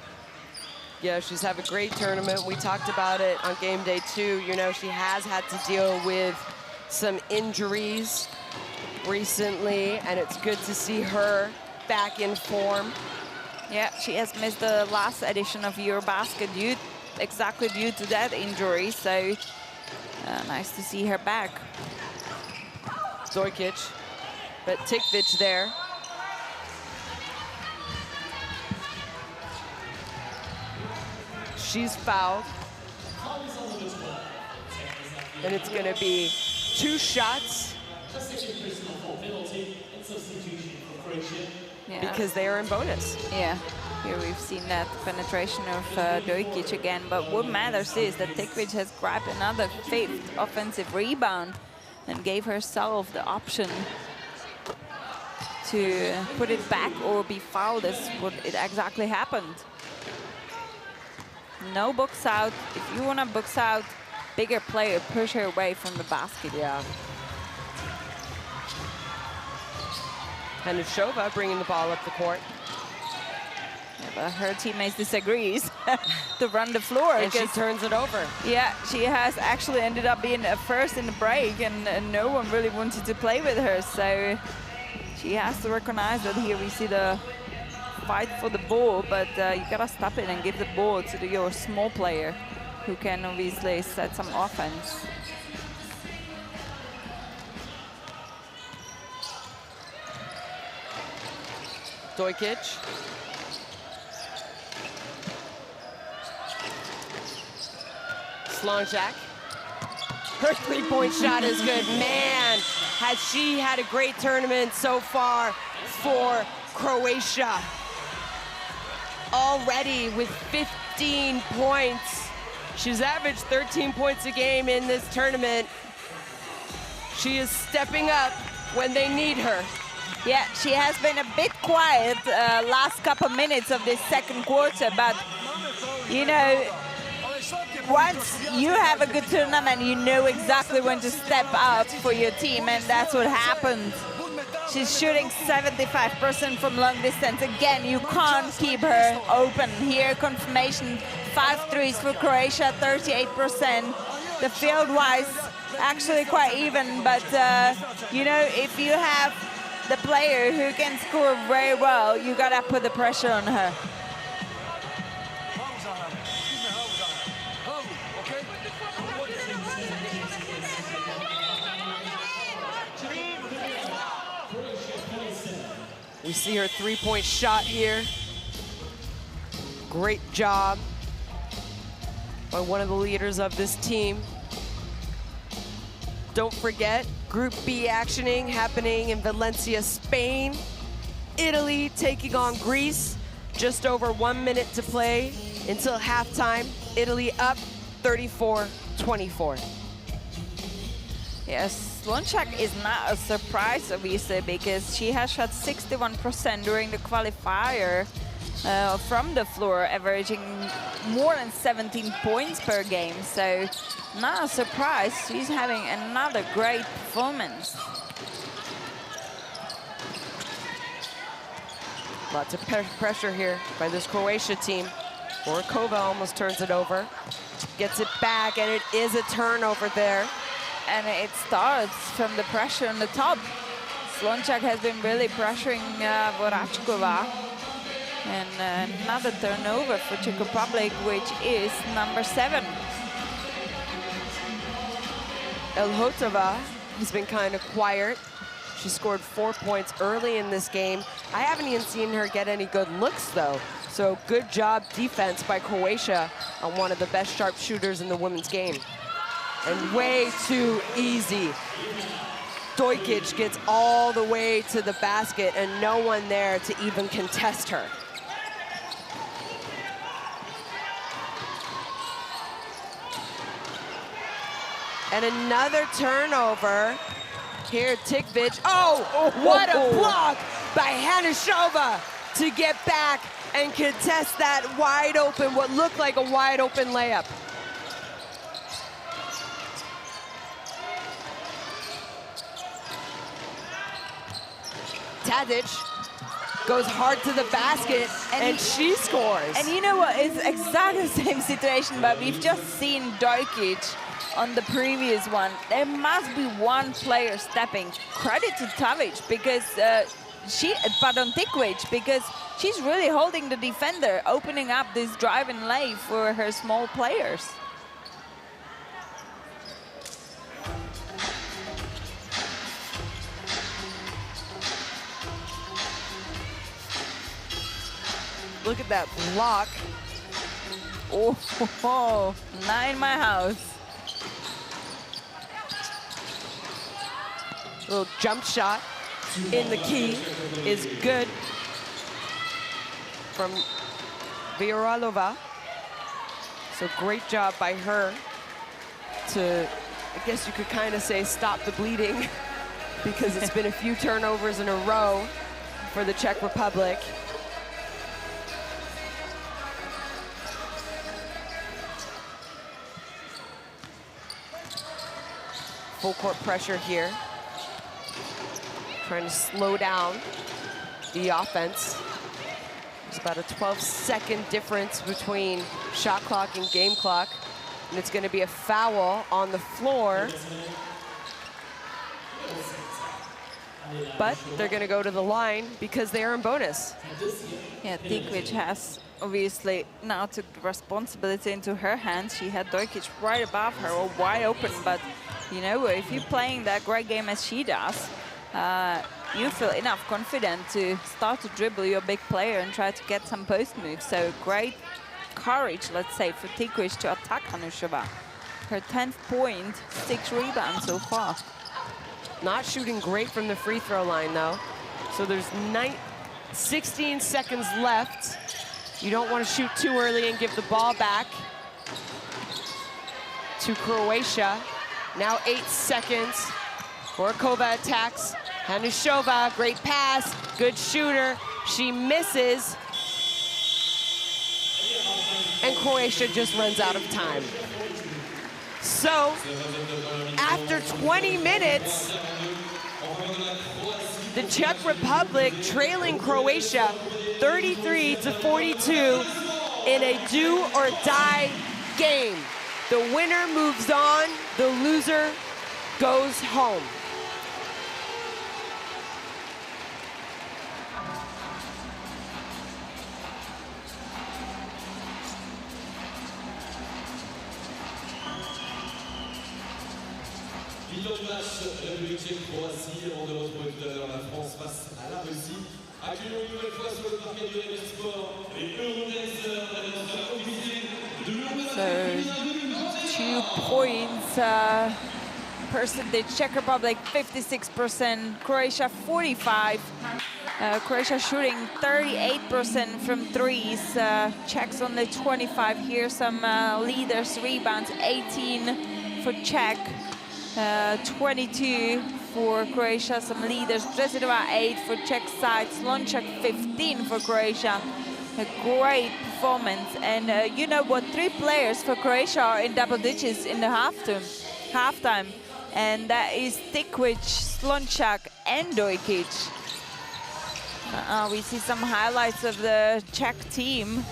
Yeah, she's had a great tournament. We talked about it on game day 2. You know, she has had to deal with some injuries recently, and it's good to see her back in form. Yeah, she has missed the last edition of EuroBasket exactly due to that injury, so nice to see her back. Dojkic, but Tikvic there. She's fouled. And it's going to be 2 shots. Yeah. Because they are in bonus. Yeah, here we've seen that penetration of Dojkic again. But what matters is that Tikvic has grabbed another 5th offensive rebound and gave herself the option to put it back or be fouled. That's what it exactly happened. No box out. If you want to box out, bigger player, push her away from the basket. Yeah. Hanushova bringing the ball up the court. Yeah, but her teammates disagrees to run the floor. And she turns it over. Yeah, she has actually ended up being first in the break, and no one really wanted to play with her. So she has to recognize that here we see the fight for the ball, but you gotta stop it and give the ball to your small player who can obviously set some offense. Dojkic. Slonjak. Her 3-point shot is good. Man, has she had a great tournament so far for Croatia. Already with 15 points. She's averaged 13 points a game in this tournament. She is stepping up when they need her. Yeah, she has been a bit quiet last couple minutes of this second quarter, but you know, once you have a good tournament, you know exactly when to step up for your team, and that's what happened. She's shooting 75% from long distance. Again, you can't keep her open. Here, confirmation, 5 threes for Croatia, 38%. The field-wise, actually quite even, but you know, if you have the player who can score very well, you gotta put the pressure on her. We see her 3-point shot here. Great job by one of the leaders of this team. Don't forget, Group B actioning happening in Valencia, Spain. Italy taking on Greece. Just over 1 minute to play until halftime. Italy up 34-24. Yes. Slonjak is not a surprise, obviously, because she has shot 61% during the qualifier from the floor, averaging more than 17 points per game. So, not a surprise. She's having another great performance. Lots of pressure here by this Croatia team. Borakova almost turns it over. Gets it back, and it is a turnover there. And it starts from the pressure on the top. Slončak has been really pressuring Voračková. And another turnover for Czech Republic, which is number 7. Elhotova has been kind of quiet. She scored 4 points early in this game. I haven't even seen her get any good looks, though. So good job defense by Croatia on one of the best sharpshooters in the women's game. And way too easy. Dojkic gets all the way to the basket and no one there to even contest her. And another turnover. Here, Tikvic. Oh, what a block by Hanishova to get back and contest that wide open, what looked like a wide open layup. Tadic goes hard to the basket, and she scores. And you know what? It's exactly the same situation, but we've just seen Dojkic on the previous one. There must be one player stepping. Credit to Tavic because Tikvic, because she's really holding the defender, opening up this drive and lay for her small players. Look at that block. Oh, not in my house. Little jump shot in the key is good from Viralova. So great job by her to, I guess you could kind of say, stop the bleeding because it's been a few turnovers in a row for the Czech Republic. Full court pressure here. Trying to slow down the offense. There's about a 12-second difference between shot clock and game clock. And it's going to be a foul on the floor. But they're going to go to the line because they are in bonus. Yeah, Tikvic has obviously now took the responsibility into her hands. She had Dojkic right above her or wide open, but you know, if you're playing that great game as she does, you feel enough confident to start to dribble your big player and try to get some post moves. So great courage, let's say, for Tikvic to attack Hanishova. Her 10th point, 6 rebounds so far. Not shooting great from the free throw line, though. So there's 16 seconds left. You don't want to shoot too early and give the ball back to Croatia. Now 8 seconds. Borakova attacks. Hanishova, great pass, good shooter. She misses. And Croatia just runs out of time. So, after 20 minutes, the Czech Republic trailing Croatia 33-42 in a do-or-die game. The winner moves on, the loser goes home. Bilan du match, République Tchèque-Croatie, avant de retrouver tout à l'heure la France face à la Russie. Accueillons une nouvelle fois sur le parquet du RMC Sport les Eurodancers, la danseur officielle de l'Eurobasket. 2 points percentage, Czech Republic 56%, Croatia 45%. Croatia shooting 38% from threes, Czechs only 25 here, some leaders, rebounds, 18 for Czech, 22 for Croatia, some leaders, Březidová 8 for Czech side, Slončak 15 for Croatia. A great performance, and you know what, 3 players for Croatia are in double digits in the halftime, and that is Tikvic, Slončak and Dojkic. We see some highlights of the Czech team.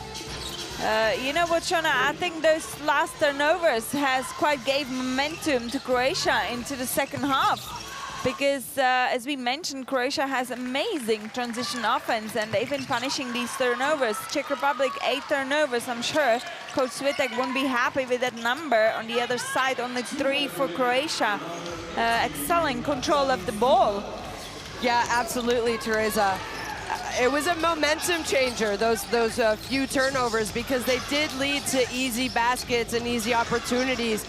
You know what, Shona? I think those last turnovers has quite gave momentum to Croatia into the second half. Because, as we mentioned, Croatia has amazing transition offense, and they've been punishing these turnovers. Czech Republic, 8 turnovers. I'm sure Coach Switek won't be happy with that number. On the other side, only 3 for Croatia. Excelling control of the ball. Yeah, absolutely, Teresa. It was a momentum changer, those few turnovers, because they did lead to easy baskets and easy opportunities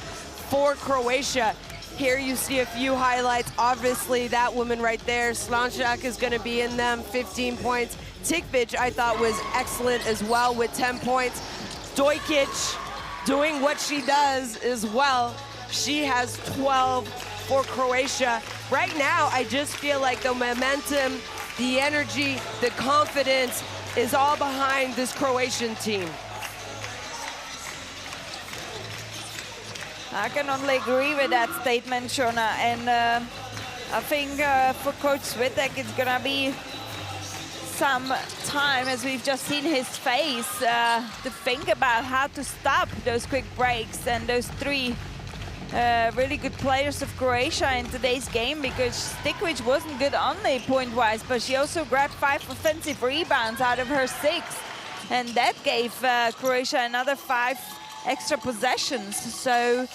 for Croatia. Here you see a few highlights. Obviously, that woman right there, Slanjak, is going to be in them, 15 points. Tikvic, I thought, was excellent as well with 10 points. Dojkic doing what she does as well. She has 12 for Croatia. Right now, I just feel like the momentum, the energy, the confidence is all behind this Croatian team. I can only agree with that statement, Shona. And I think for Coach Switek, it's going to be some time, as we've just seen his face, to think about how to stop those quick breaks and those 3 really good players of Croatia in today's game, because Tikvic wasn't good only point-wise, but she also grabbed 5 offensive rebounds out of her 6. And that gave Croatia another 5 extra possessions. So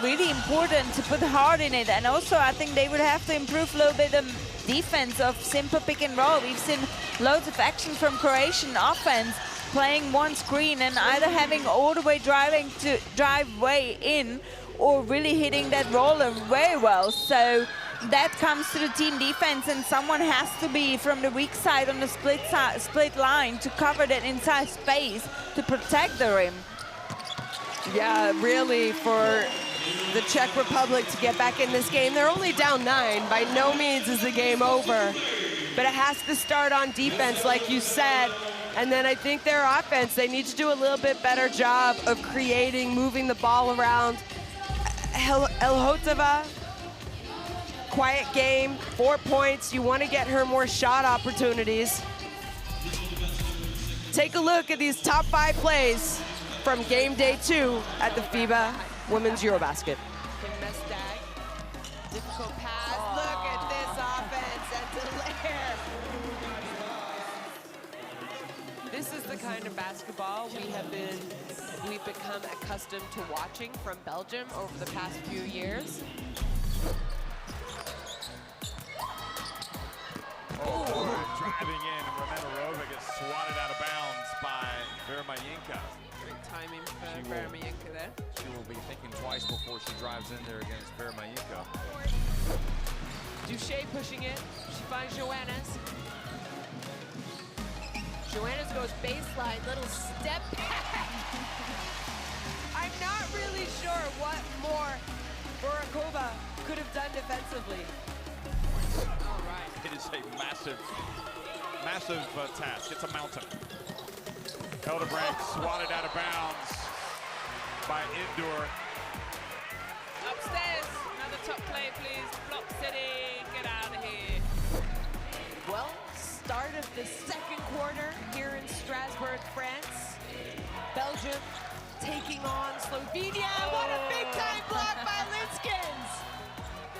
really important to put heart in it. And also I think they would have to improve a little bit of defense of simple pick and roll. We've seen loads of action from Croatian offense, playing one screen and either having all the way drive way in, or really hitting that roller very well. So that comes to the team defense, and someone has to be from the weak side on the split line to cover that inside space to protect the rim. Yeah, really, for the Czech Republic to get back in this game. They're only down 9. By no means is the game over. But it has to start on defense, like you said. And then I think their offense, they need to do a little bit better job of creating, moving the ball around. Elhotova, quiet game, 4 points. You want to get her more shot opportunities. Take a look at these top 5 plays from game day 2 at the FIBA Women's EuroBasket. Difficult pass. Look at this offense and Delaire. This is the kind of basketball we've become accustomed to watching from Belgium over the past few years. Driving in, and Romanova gets swatted out of bounds by Vermayinka. Great timing for Vermayinka there. She will be thinking twice before she drives in there against Vermayinka. Duche pushing it. She finds Joannes. Joannes goes baseline, little step back. I'm not really sure what more Burakova could have done defensively. All right. It is a massive task. It's a mountain. Hildebrandt swatted out of bounds by Indoor. Upstairs, another top play, please. Flop City, get out of here. Well, start of the second quarter here in Strasbourg, France. Belgium taking on Slovenia. What a big-time block by Linskens.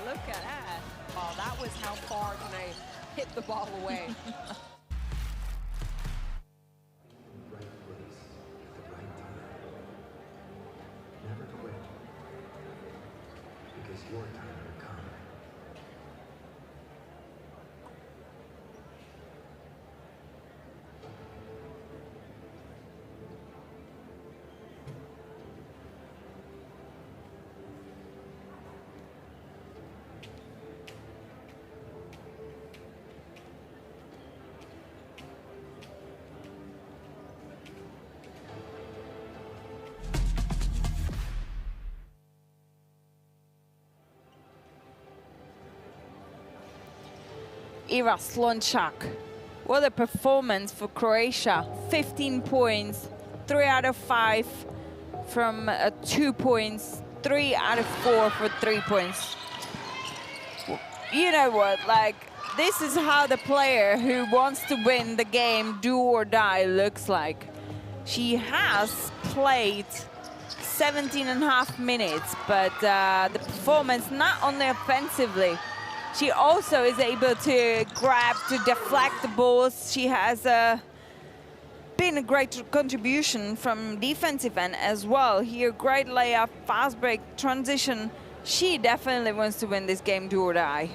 Look at that. Oh, that was how far can I hit the ball away. Your time will come. Ira Slončak. What a performance for Croatia. 15 points, 3 out of 5 from 2 points, 3 out of 4 for 3 points. You know what, like, this is how the player who wants to win the game, do or die, looks like. She has played 17.5 minutes, but the performance, not only offensively, she also is able to grab, to deflect the balls. She has been a great contribution from defensive end as well. Here, great layup, fast break, transition. She definitely wants to win this game, do or die.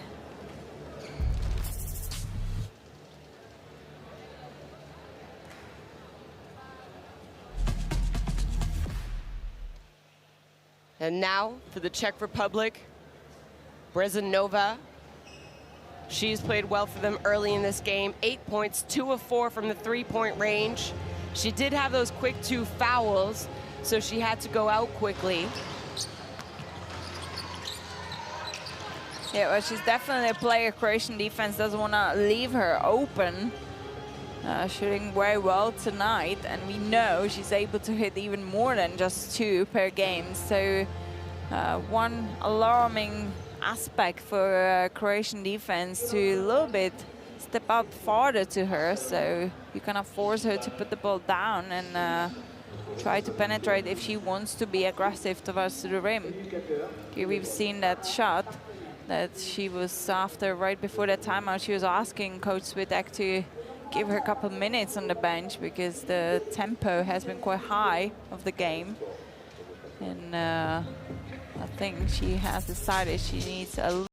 And now for the Czech Republic, Brezanova. She's played well for them early in this game. 8 points, 2 of 4 from the three-point range. She did have those quick 2 fouls, so she had to go out quickly. Yeah, well, she's definitely a player Croatian defense doesn't want to leave her open. Shooting very well tonight, and we know she's able to hit even more than just 2 per game. So one alarming aspect for Croatian defense to a little bit step up farther to her, so you kind of force her to put the ball down and try to penetrate if she wants to be aggressive towards the rim. Here we've seen that shot that she was after right before that timeout. She was asking Coach Switek to give her a couple minutes on the bench because the tempo has been quite high of the game. And I think she has decided she needs a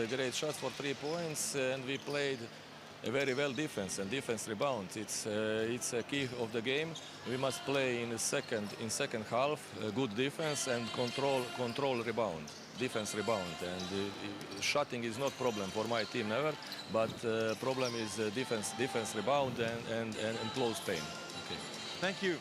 Great shots for 3 points, and we played a very well defense and defense rebound. It's a key of the game. We must play in second half good defense and control rebound, defense rebound. And shooting is not problem for my team never, but problem is defense rebound and close paint. Okay. Thank you.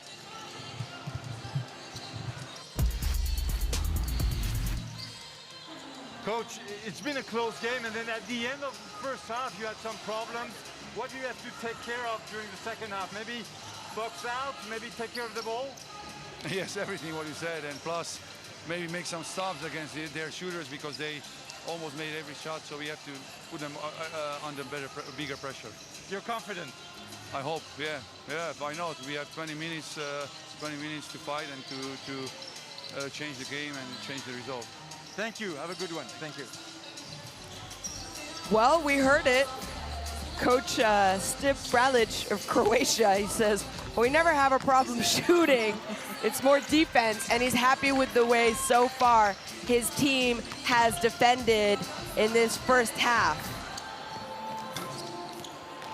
Coach, it's been a close game, and then at the end of the first half, you had some problems. What do you have to take care of during the second half? Maybe box out, maybe take care of the ball? Yes, everything what you said, and plus maybe make some stops against their shooters because they almost made every shot. So we have to put them under bigger pressure. You're confident? I hope, yeah, why not? We have 20 minutes to fight and to change the game and change the result. Thank you. Have a good one. Thank you. Well, we heard it. Coach Stip Bralic of Croatia, he says, we never have a problem shooting. It's more defense, and he's happy with the way so far his team has defended in this first half.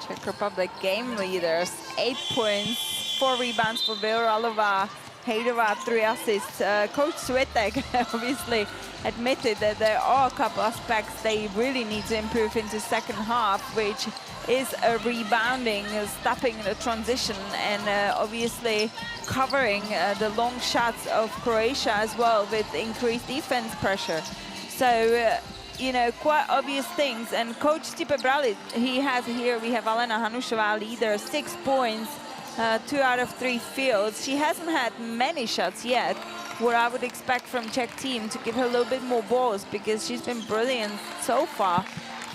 Czech Republic game leaders, 8 points, 4 rebounds for Viralova, Hejdová, 3 assists. Coach Switek obviously admitted that there are a couple aspects they really need to improve into second half, which is rebounding, stopping the transition, and obviously covering the long shots of Croatia as well with increased defense pressure. So, you know, quite obvious things. And Coach Stipe Bralic, he has here, we have Alena Hanušová, leader, 6 points, 2 out of 3 fields. She hasn't had many shots yet, what I would expect from Czech team to give her a little bit more balls, because she's been brilliant so far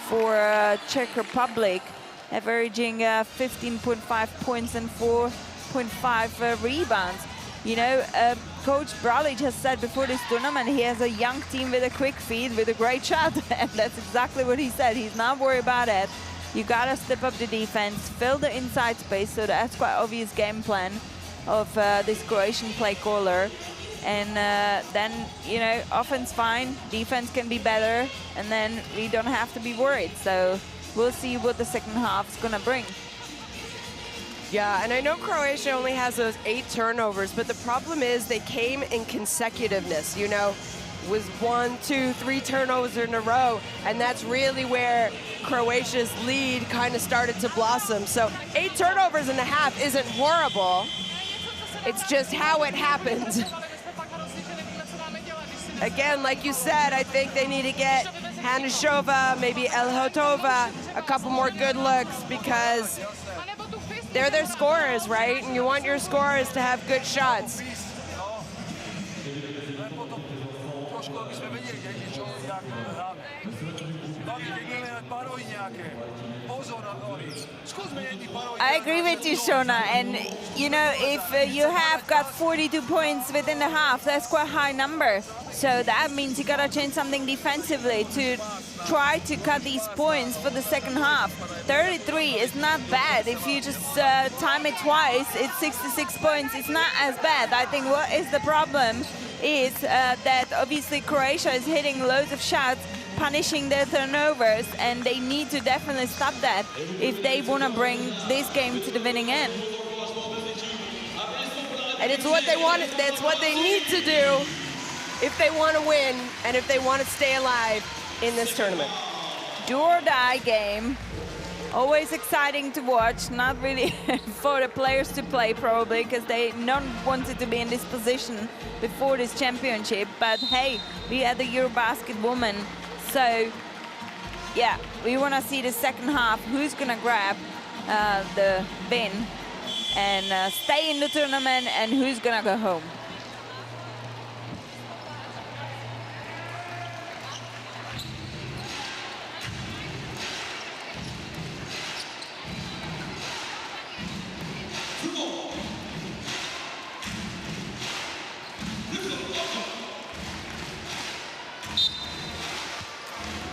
for Czech Republic, averaging 15.5 points and 4.5 rebounds. You know, Coach Bralic has said before this tournament he has a young team with a quick feed, with a great shot, and that's exactly what he said. He's not worried about it. You gotta step up the defense, fill the inside space, so that's quite obvious game plan of this Croatian play caller. And then, you know, offense fine, defense can be better, and then we don't have to be worried. So we'll see what the second half is gonna bring. Yeah, and I know Croatia only has those 8 turnovers, but the problem is they came in consecutiveness, you know, was 1, 2, 3 turnovers in a row, and that's really where Croatia's lead kind of started to blossom. So 8 turnovers and a half isn't horrible. It's just how it happened. Again, like you said, I think they need to get Hanušová, maybe Elhotova, a couple more good looks, because they're their scorers, right? And you want your scorers to have good shots. I agree with you, Shona, and you know, if you have got 42 points within the half, that's quite a high number. So that means you gotta change something defensively to try to cut these points for the second half. 33 is not bad. If you just time it twice, it's 66 points. It's not as bad. I think what is the problem is that obviously Croatia is hitting loads of shots, punishing their turnovers, and they need to definitely stop that if they want to bring this game to the winning end. And it's what they want. That's what they need to do if they want to win and if they want to stay alive in this tournament. Do or die game. Always exciting to watch. Not really for the players to play, probably, because they not wanted to be in this position before this championship. But hey, we had the EuroBasket woman. So, yeah, we want to see the second half, who's going to grab the win and stay in the tournament, and who's going to go home.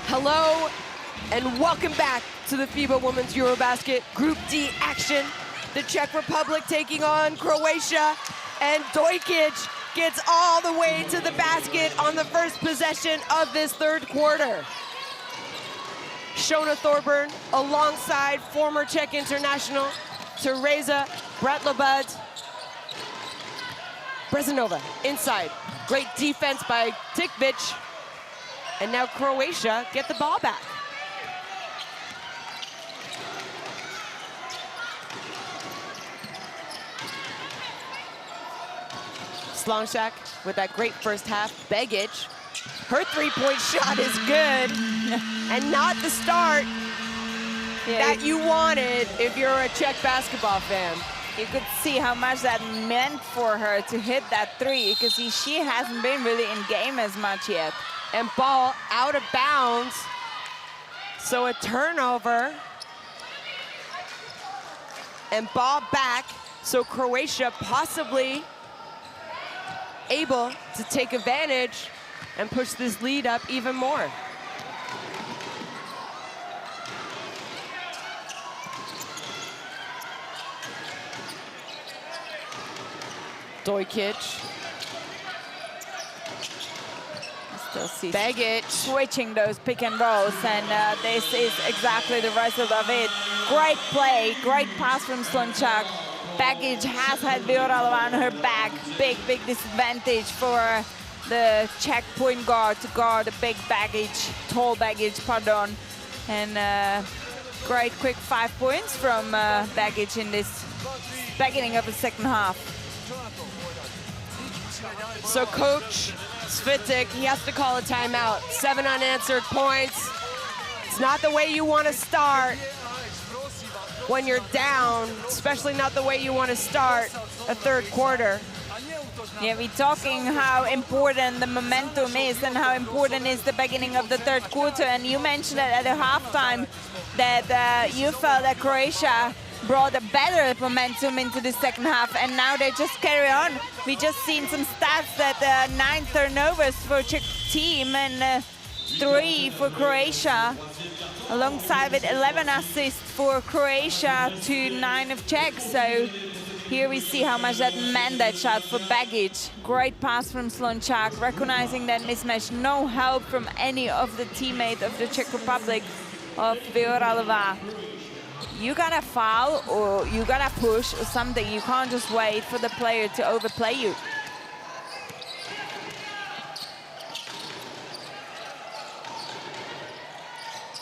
Hello and welcome back to the FIBA Women's EuroBasket Group D action. The Czech Republic taking on Croatia, and Dojkic gets all the way to the basket on the first possession of this third quarter. Shona Thorburn alongside former Czech international Tereza Bratlabad. Brezanova inside. Great defense by Tikvic. And now Croatia get the ball back. Slonczak with that great first half. Begic, her three-point shot is good. And not the start that you wanted if you're a Czech basketball fan. You could see how much that meant for her to hit that three, because she hasn't been really in game as much yet. And ball out of bounds. So a turnover. And ball back. So Croatia possibly able to take advantage and push this lead up even more. Dojkic. Still see Baggage. switching those pick and rolls, and this is exactly the result of it. Great play, great pass from Slončák. Baggage has had Vyoralova on her back. Big disadvantage for the Czech point guard to guard a big baggage, tall baggage, pardon. And great quick 5 points from baggage in this beginning of the second half. So Coach Svitek, he has to call a timeout. 7 unanswered points. It's not the way you want to start when you're down, especially not the way you want to start a third quarter. Yeah, we're talking how important the momentum is and how important is the beginning of the third quarter. And you mentioned that at the halftime that you felt that Croatia brought a better momentum into the second half, and now they just carry on. We just seen some stats that 9 turnovers for Czech team and 3 for Croatia, alongside with 11 assists for Croatia to 9 of Czech. So here we see how much that meant, that shot for baggage. Great pass from Slončák, recognizing that mismatch. No help from any of the teammates of the Czech Republic of Vyoralova. You gotta foul or you gotta push or something. You can't just wait for the player to overplay you.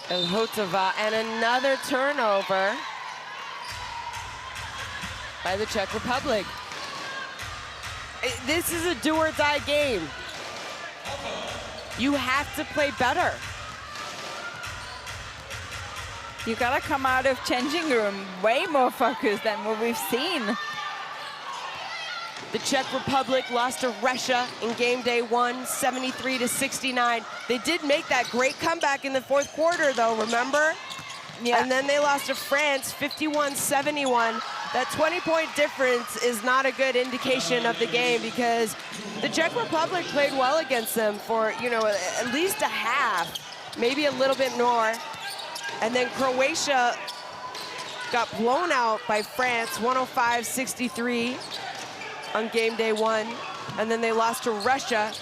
Elhotova, and another turnover by the Czech Republic. This is a do or die game. You have to play better. You gotta come out of changing room way more focused than what we've seen. The Czech Republic lost to Russia in game day 1, 73-69. They did make that great comeback in the fourth quarter though, remember? Yeah. And then they lost to France, 51-71. That 20-point difference is not a good indication of the game, because the Czech Republic played well against them for, you know, at least a half, maybe a little bit more. And then Croatia got blown out by France, 105-63 on game day 1. And then they lost to Russia,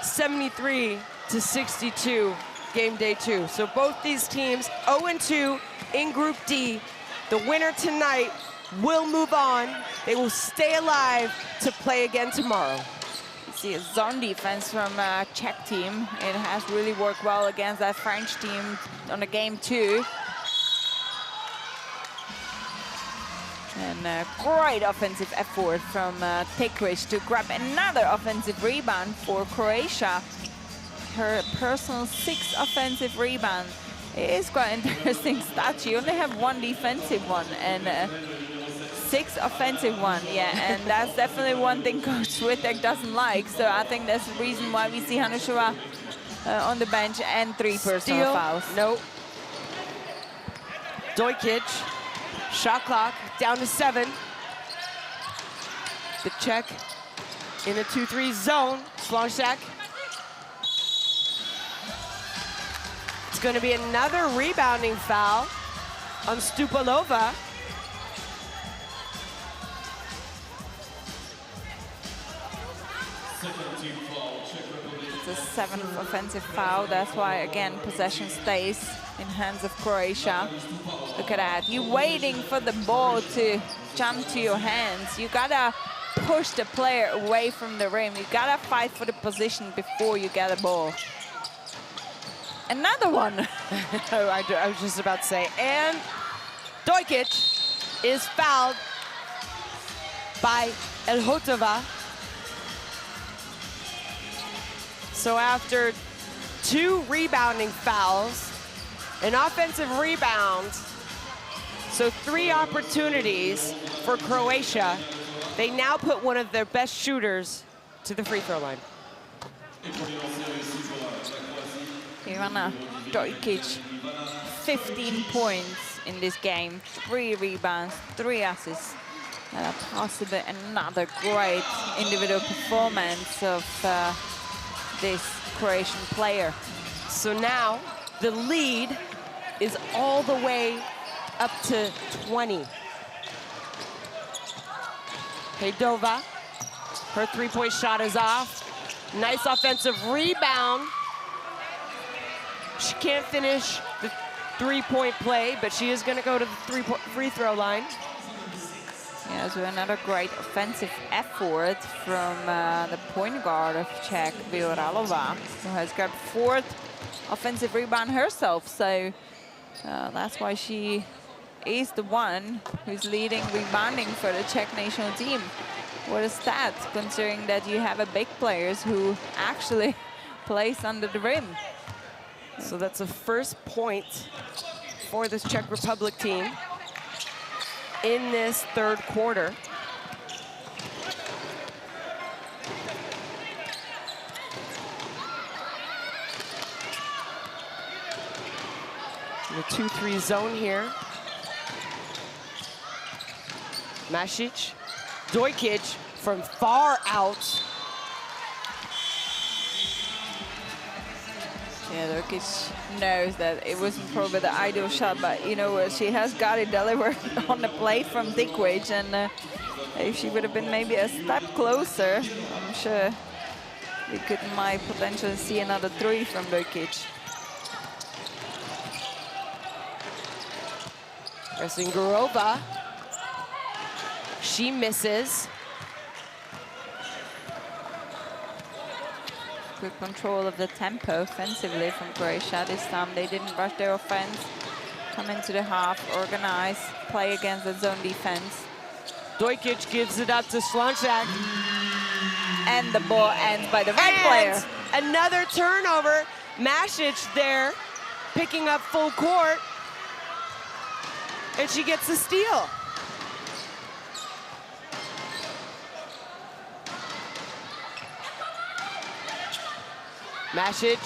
73-62, game day 2. So both these teams 0-2 in Group D. The winner tonight will move on. They will stay alive to play again tomorrow. You see a zone defense from Czech team. It has really worked well against that French team on the game 2. And a great offensive effort from Tekric to grab another offensive rebound for Croatia. Her personal 6th offensive rebound. It is quite interesting stat. She only have 1 defensive one and 6 offensive one. Yeah, and that's definitely one thing Coach Svitek doesn't like. So I think that's the reason why we see Hanušová on the bench and 3 personal fouls. Nope. Dojkic, shot clock down to 7. The Czech in a 2-3 zone. Slončák. It's going to be another rebounding foul on Stupalova. It's the 7th offensive foul. That's why, again, possession stays in hands of Croatia. Look at that. You're waiting for the ball to jump to your hands. You gotta push the player away from the rim. You gotta fight for the position before you get a ball. Another one. I was just about to say. And Dojkic is fouled by Elhotova. So after 2 rebounding fouls, an offensive rebound, So 3 opportunities for Croatia. They now put one of their best shooters to the free throw line. Ivana Dojkic, 15 points in this game, 3 rebounds, 3 assists. And possibly another great individual performance of this Croatian player. So now the lead is all the way up to 20. Hedova, her 3-point shot is off. Nice offensive rebound. She can't finish the 3-point play, but she is going to go to the free throw line. Yeah, so another great offensive effort from the point guard of Czech, Vioralova, who has got 4th offensive rebound herself. So that's why she is the one who's leading rebounding for the Czech national team. What a stat, considering that you have a big players who actually plays under the rim. So that's the first point for this Czech Republic team in this 3rd quarter. The 2-3 zone here. Masic, Dojkic from far out. Yeah, Dojkic knows that it wasn't probably the ideal shot, but you know, she has got it delivered on the plate from Dikwic, and if she would have been maybe a step closer, I'm sure we might potentially see another 3 from Dojkic. Resingurova, she misses. Good control of the tempo offensively from Croatia. This time they didn't rush their offense. Come into the half, organize, play against the zone defense. Dojkic gives it up to Slonczak. And the ball ends by the right player. Another turnover. Masic there, picking up full court. And she gets the steal. Masic,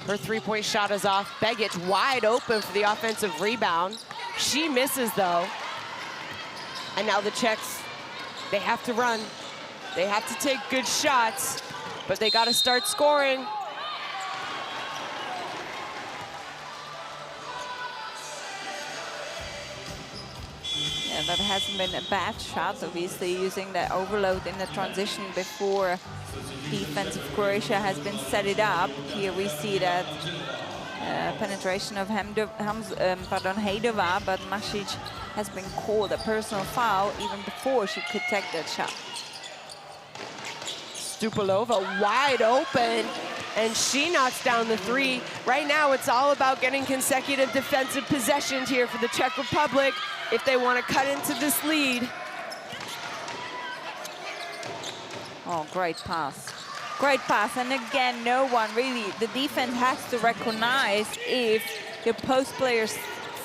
her 3-point shot is off. Begic wide open for the offensive rebound. She misses though. And now the Czechs, they have to run. They have to take good shots, but they got to start scoring. Yeah, that hasn't been a bad shot, obviously, using the overload in the transition before defense of Croatia has been set it up. Here we see that penetration of Hedova, but Masic has been called a personal foul even before she could take that shot. Stupalova wide open, and she knocks down the 3. Right now, it's all about getting consecutive defensive possessions here for the Czech Republic if they want to cut into this lead. Oh, great pass. Great pass, and again, no one really, the defense has to recognize if your post player's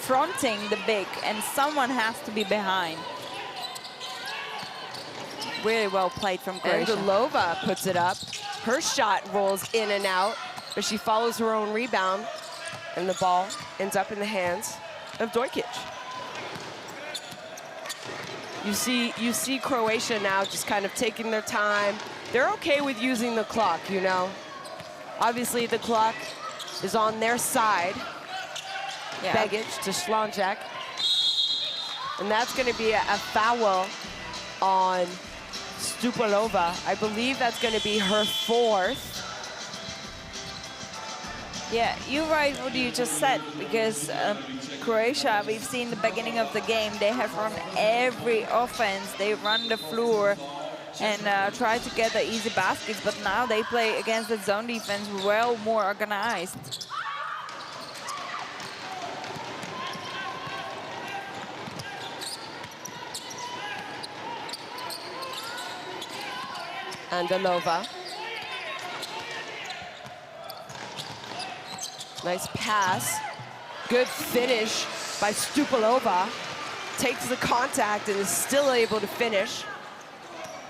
fronting the big, and someone has to be behind. Really well played from Croatia. Andrelova puts it up. Her shot rolls in and out, but she follows her own rebound, and the ball ends up in the hands of Dojkic. You see Croatia now just kind of taking their time. They're okay with using the clock, you know. Obviously, the clock is on their side. Yeah. Begic to Slonczak. And that's going to be a foul on Stupalova. I believe that's going to be her 4th. Yeah, you're right what you just said, because Croatia, we've seen the beginning of the game, they have run every offense, they run the floor and try to get the easy baskets, but now they play against the zone defense well more organized. Andrelova. Nice pass. Good finish by Stupalova. Takes the contact and is still able to finish.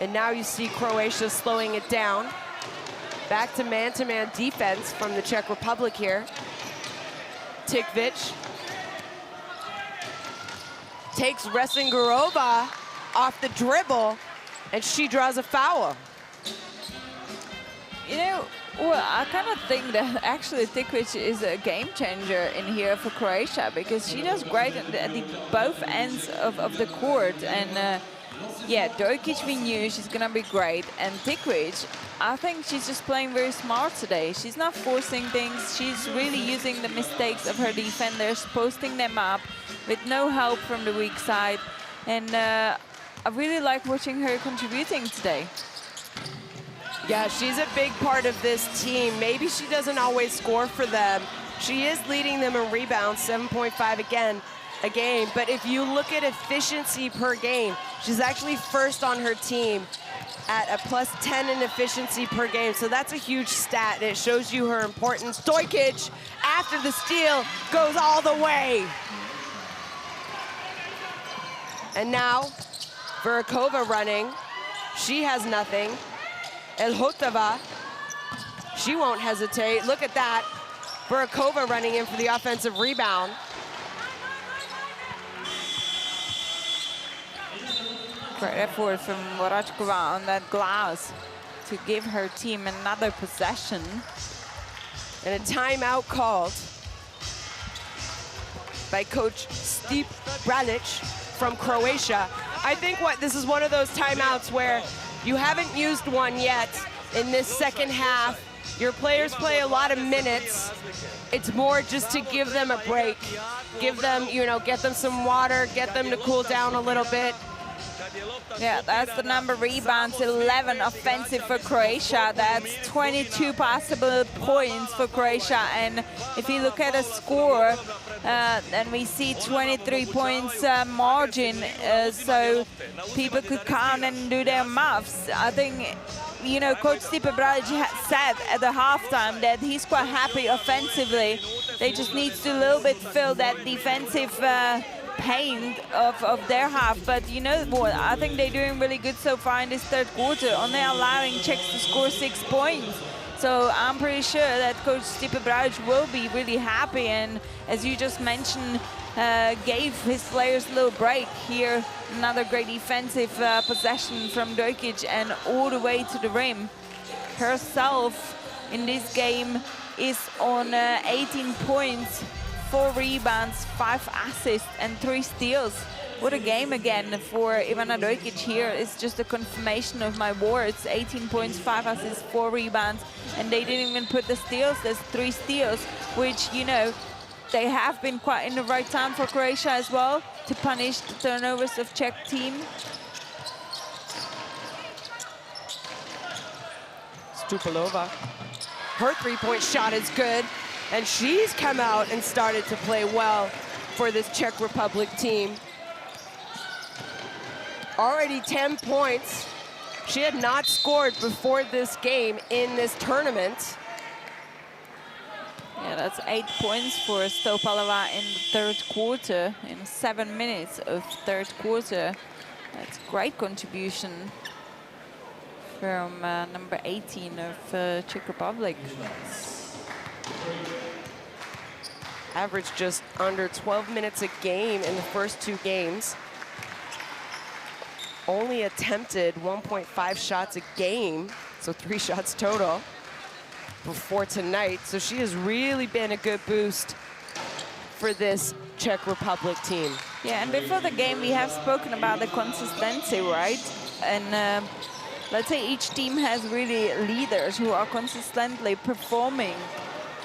And now you see Croatia slowing it down. Back to man-to-man defense from the Czech Republic here. Tikvic takes Resingurova off the dribble, and she draws a foul. You know, well, I kind of think that actually Tikvic is a game changer in here for Croatia, because she does great at both ends of the court. And yeah, Dojkic, we knew she's gonna be great, and Tikvic, I think she's just playing very smart today. She's not forcing things. She's really using the mistakes of her defenders, posting them up with no help from the weak side. And I really like watching her contributing today. Yeah, she's a big part of this team. Maybe she doesn't always score for them. She is leading them in rebounds, 7.5 again a game. But if you look at efficiency per game, she's actually first on her team at a +10 in efficiency per game. So that's a huge stat, and it shows you her importance. Dojkic, after the steal, goes all the way. And now, Verakova running. She has nothing. Elhotova, she won't hesitate. Look at that. Verakova running in for the offensive rebound. Great effort from Vorachkova on that glass to give her team another possession. And a timeout called by coach Stip Branic from Croatia. I think this is one of those timeouts where you haven't used one yet in this second half. Your players play a lot of minutes. It's more just to give them a break. Give them, get them some water, get them to cool down a little bit. Yeah, that's the number of rebounds, 11 offensive for Croatia. That's 22 possible points for Croatia. And if you look at a score, then we see 23 points margin. So people could count and do their maths. I think, Coach Stipe Bradic said at the halftime that he's quite happy offensively. They just need to a little bit fill that defensive pain of their half. But you know what, I think they're doing really good so far in this third quarter, only allowing Czechs to score 6 points. So I'm pretty sure that Coach Stipe Bradic will be really happy, and as you just mentioned, gave his players a little break here. Another great defensive possession from Dojkic, and all the way to the rim. Herself in this game is on 18 points, 4 rebounds, 5 assists, and 3 steals. What a game again for Ivana Dojkic here. It's just a confirmation of my words. 18 points, 5 assists, 4 rebounds, and they didn't even put the steals. There's 3 steals, which, they have been quite in the right time for Croatia as well to punish the turnovers of Czech team. Stupalova, her 3-point shot is good, and she's come out and started to play well for this Czech Republic team. Already 10 points. She had not scored before this game in this tournament. Yeah, that's 8 points for Stopalova in the third quarter, in 7 minutes of third quarter. That's great contribution from number 18 of Czech Republic. Average just under 12 minutes a game in the first 2 games. Only attempted 1.5 shots a game, so 3 shots total before tonight. So she has really been a good boost for this Czech Republic team. Yeah, and before the game we have spoken about the consistency, right? And let's say each team has really leaders who are consistently performing.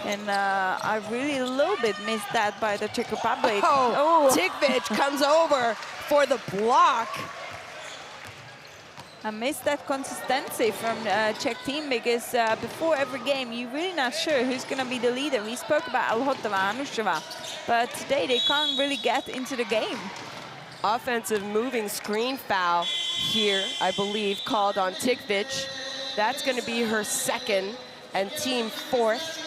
And I really a little bit missed that by the Czech Republic. Oh, Tikvic comes over for the block. I missed that consistency from the Czech team, because before every game, you're really not sure who's going to be the leader. We spoke about Alhotova, Anusheva, but today they can't really get into the game. Offensive moving screen foul here, I believe, called on Tikvic. That's going to be her second and team 4th.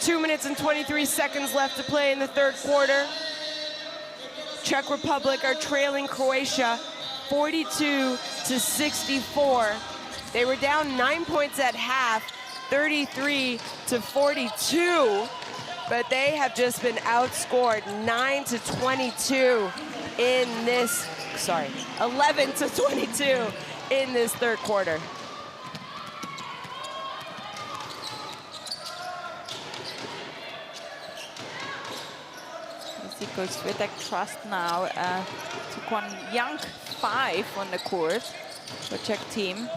2 minutes and 23 seconds left to play in the third quarter. Czech Republic are trailing Croatia 42-64. They were down 9 points at half, 33-42, but they have just been outscored 9-22 in this, 11-22 in this third quarter. Coach Switek trust now took one young 5 on the court for Czech team.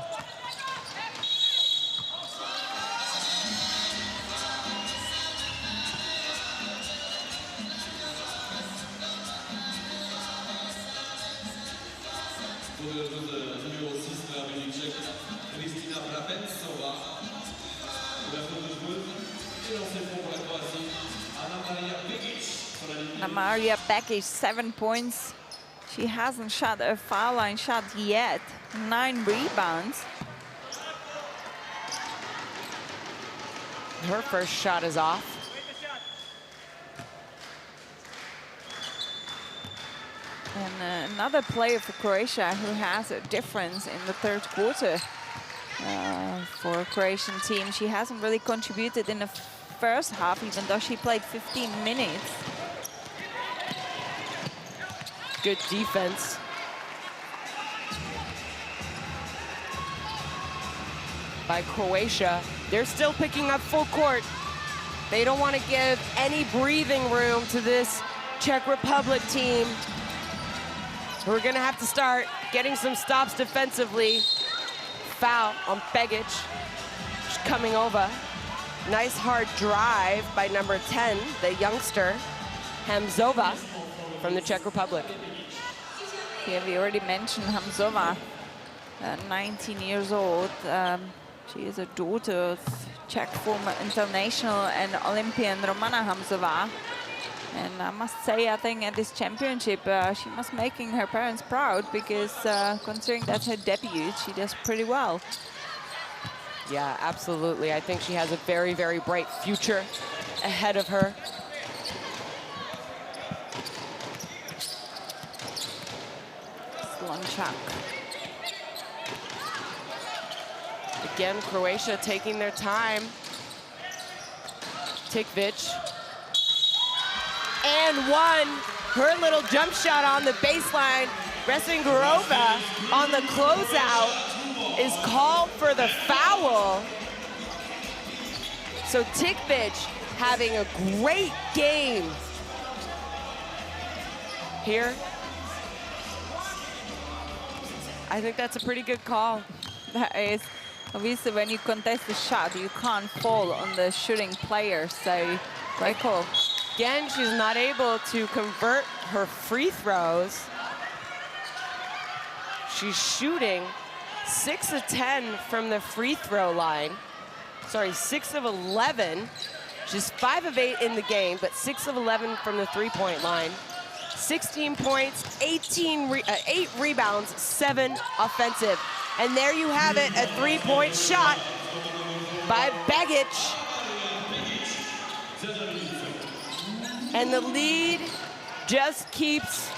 Maria Bekic, 7 points. She hasn't shot a foul line shot yet. 9 rebounds. Her first shot is off. And another player for Croatia who has a difference in the third quarter for a Croatian team. She hasn't really contributed in the first half, even though she played 15 minutes. Good defense. By Croatia. They're still picking up full court. They don't want to give any breathing room to this Czech Republic team. We're gonna have to start getting some stops defensively. Foul on Begic. She's coming over. Nice hard drive by number 10, the youngster, Hamzova from the Czech Republic. Yeah, we already mentioned Hamzova, 19 years old. She is a daughter of Czech former international and Olympian Romana Hamzova. And I must say, I think at this championship, she was making her parents proud because considering that's her debut, she does pretty well. Yeah, absolutely. I think she has a very, very bright future ahead of her. Again, Croatia taking their time. Tikvic. And one. Her little jump shot on the baseline. Resingorova on the closeout is called for the foul. So Tikvic having a great game here. I think that's a pretty good call. That is. Obviously, when you contest the shot, you can't fall on the shooting player, so great call. Again, she's not able to convert her free throws. She's shooting 6 of 10 from the free throw line. Sorry, 6 of 11. She's 5 of 8 in the game, but 6 of 11 from the three-point line. 16 points, 8 rebounds, 7 offensive. And there you have it, a three-point shot by Begic. And the lead just keeps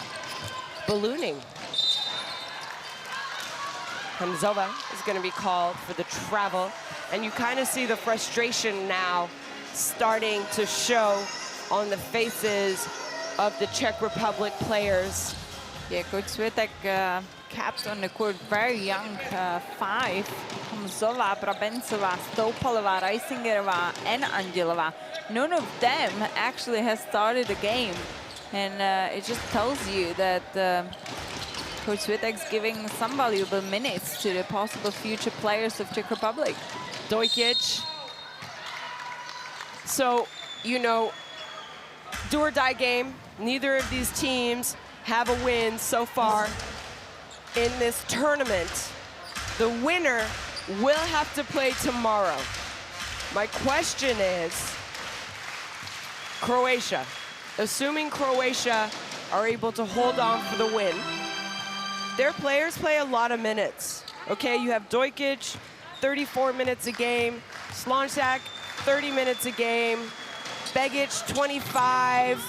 ballooning. Hamzova is going to be called for the travel. And you kind of see the frustration now starting to show on the faces of the Czech Republic players. Yeah, Coach Switek capped on the court very young 5. Hamzova, Brabencova, Stoupalova, Reisingerová, and Angelova. None of them actually has started a game. And it just tells you that Coach Switek's giving some valuable minutes to the possible future players of Czech Republic. Dojkic. So, you know, do or die game. Neither of these teams have a win so far in this tournament. The winner will have to play tomorrow. My question is, Croatia, assuming Croatia are able to hold on for the win, their players play a lot of minutes. Okay, you have Dojkic, 34 minutes a game, Slonczak, 30 minutes a game, Begic, 25.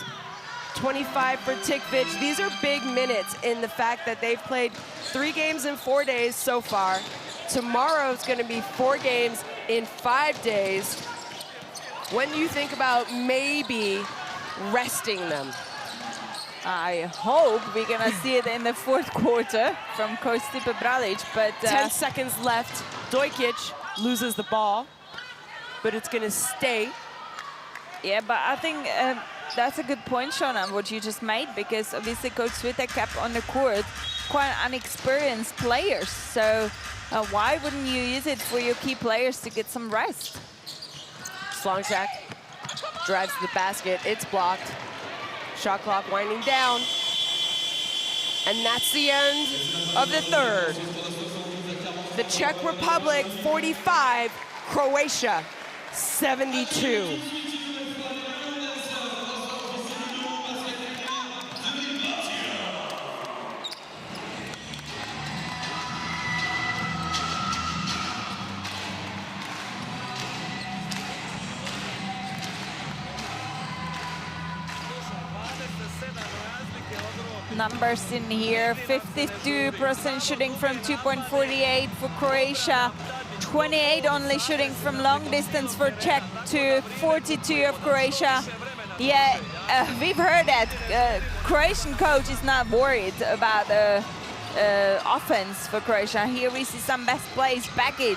25 for Tikvic. These are big minutes in the fact that they've played 3 games in 4 days so far. Tomorrow's going to be 4 games in 5 days. When do you think about maybe resting them? I hope we're going to see it in the 4th quarter from Coach Stipe Bralic, but 10 seconds left. Dojkic loses the ball, but it's going to stay. Yeah, but I think that's a good point, Shona, what you just made, because obviously Coach Switek kept on the court quite unexperienced players. So why wouldn't you use it for your key players to get some rest? Slongshak drives to the basket. It's blocked. Shot clock winding down. And that's the end of the 3rd. The Czech Republic 45, Croatia 72. Numbers in here, 52% shooting from 2.48 for Croatia, 28 only shooting from long distance for Czech to 42 of Croatia. Yeah, we've heard that Croatian coach is not worried about the offense for Croatia. Here we see some best plays. Begic.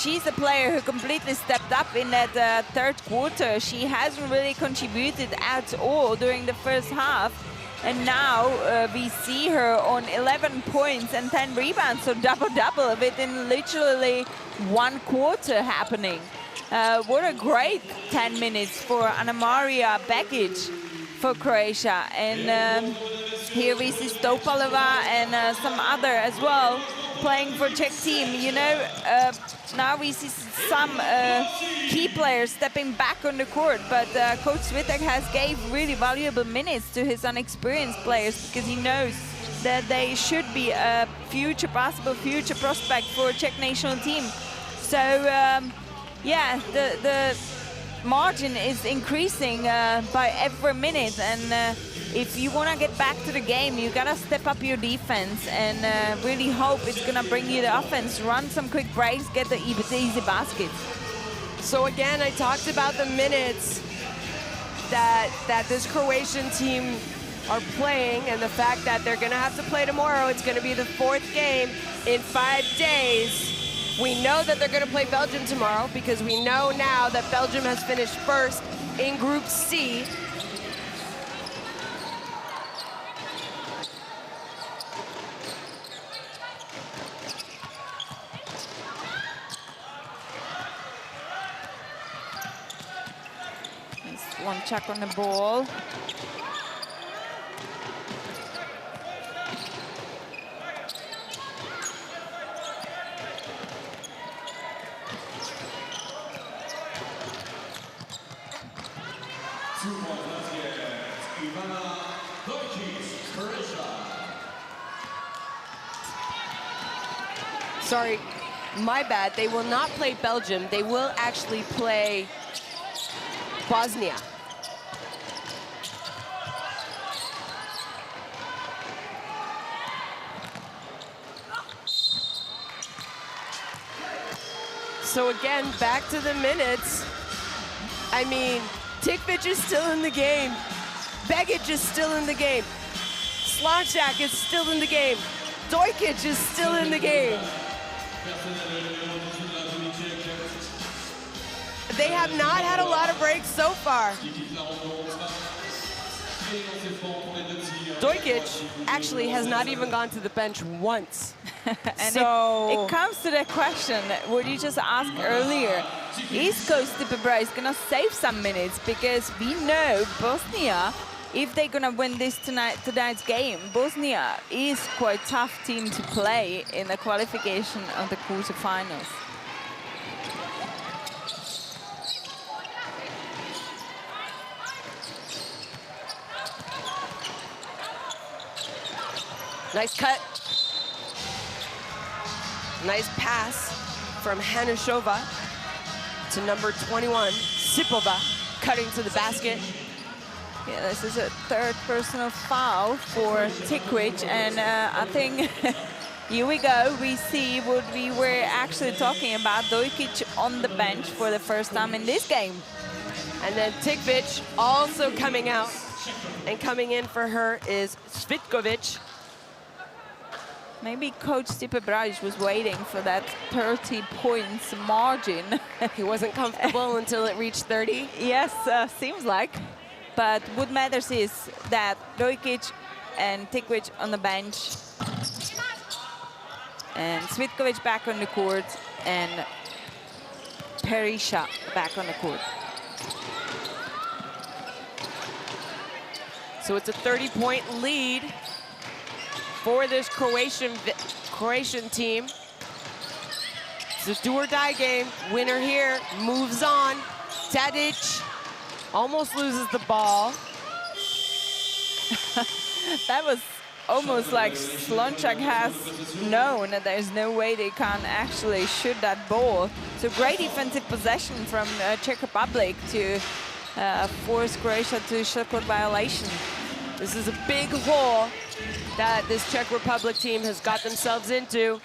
She's a player who completely stepped up in that 3rd quarter. She hasn't really contributed at all during the first half. And now we see her on 11 points and 10 rebounds, so double-double within literally 1 quarter happening. What a great 10 minutes for Anna Maria Begic for Croatia. And here we see Stopalova and some other as well playing for Czech team. You know, now we see some key players stepping back on the court, but Coach Switek has gave really valuable minutes to his unexperienced players because he knows that they should be a possible future prospect for a Czech national team. So yeah, the margin is increasing by every minute, and if you want to get back to the game, you got to step up your defense and really hope it's going to bring you the offense. Run some quick breaks, get the easy baskets. So again, I talked about the minutes that this Croatian team are playing and the fact that they're going to have to play tomorrow. It's going to be the 4th game in 5 days. We know that they're going to play Belgium tomorrow because we know now that Belgium has finished 1st in Group C. One check on the ball. Sorry, my bad. They will not play Belgium. They will actually play Bosnia. So again, back to the minutes. I mean, Tikvic is still in the game. Begic is still in the game. Slonshak is still in the game. Dojkic is still in the game. They have not had a lot of breaks so far. Dojkic actually has not even gone to the bench once. And so it comes to the question what you just asked earlier. Is Coach Stipe Bralic going to save some minutes? Because we know Bosnia, if they're going to win this tonight's game, Bosnia is quite a tough team to play in the qualification of the quarterfinals. Nice cut. Nice pass from Hanushova to number 21, Sipova. cutting to the basket. Yeah, this is a third personal foul for Tikvic, and I think here we go. We see what we were actually talking about, Dojkic on the bench for the first time in this game. And then Tikvic also coming out, and coming in for her is Cvitkovic. Maybe Coach Stipe Brajic was waiting for that 30 points margin. He wasn't comfortable until it reached 30. Yes, seems like. But what matters is that Dojkic and Tikvic on the bench, and Cvitkovic back on the court, and Perisha back on the court. So it's a 30-point lead for this Croatian team. It's a do-or-die game. Winner here moves on. Tadic almost loses the ball. That was almost like Slončak has known that there's no way they can actually shoot that ball. So great defensive possession from Czech Republic to force Croatia to shot clock violation. This is a big hole that this Czech Republic team has got themselves into.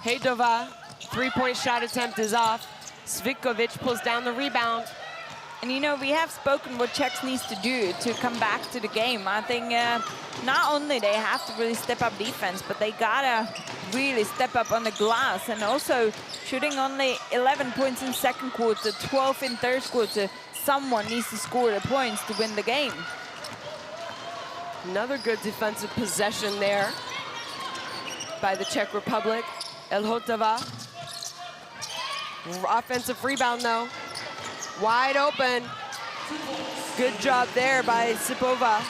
Hejdová, three-point shot attempt is off. Cvitkovic pulls down the rebound. And you know, we have spoken what Czechs needs to do to come back to the game. I think not only they have to really step up defense, but they gotta really step up on the glass. And also shooting only 11 points in second quarter, 12 in third quarter. Someone needs to score the points to win the game. Another good defensive possession there by the Czech Republic. Elhotová. Offensive rebound though. Wide open. Good job there by Sipova.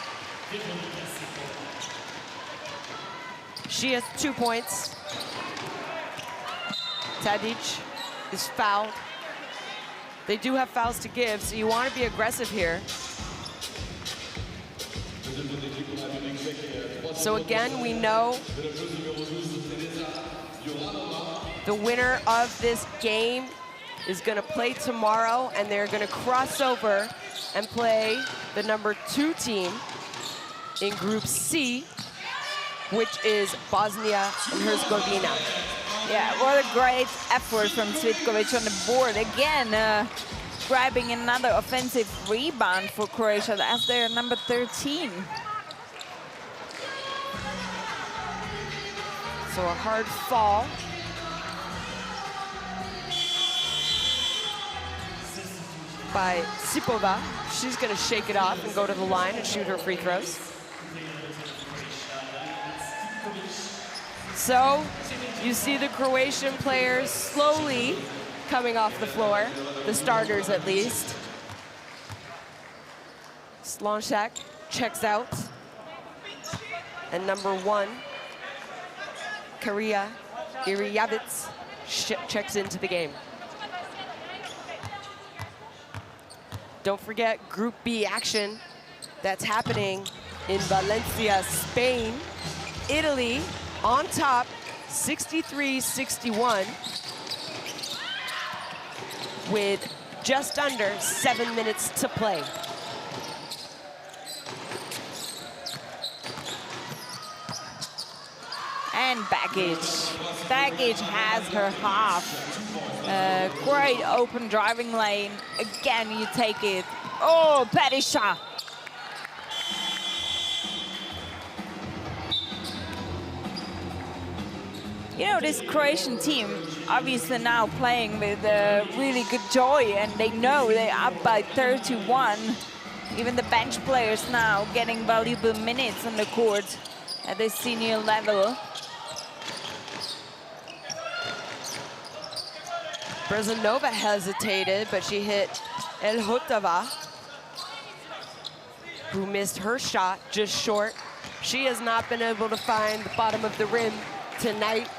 She has 2 points. Tadic is fouled. They do have fouls to give, so you want to be aggressive here. So again, we know the winner of this game is going to play tomorrow, and they're going to cross over and play the #2 team in Group C, which is Bosnia and Herzegovina. Yeah, what a great effort from Cvitkovic on the board. Again, grabbing another offensive rebound for Croatia. That's their number 13. So a hard fall. By Sipova. She's going to shake it off and go to the line and shoot her free throws. So you see the Croatian players slowly coming off the floor, the starters at least. Slončak checks out. And #1, Karia Irijavic checks into the game. Don't forget Group B action that's happening in Valencia, Spain. Italy on top, 63-61, with just under 7 minutes to play. And Bagic has her half. Great open driving lane. Again, you take it. Oh, Perisha. You know, this Croatian team obviously now playing with really good joy, and they know they're up by 31. Even the bench players now getting valuable minutes on the court at the senior level. Brazanova hesitated, but she hit Elhotová, who missed her shot just short. She has not been able to find the bottom of the rim tonight.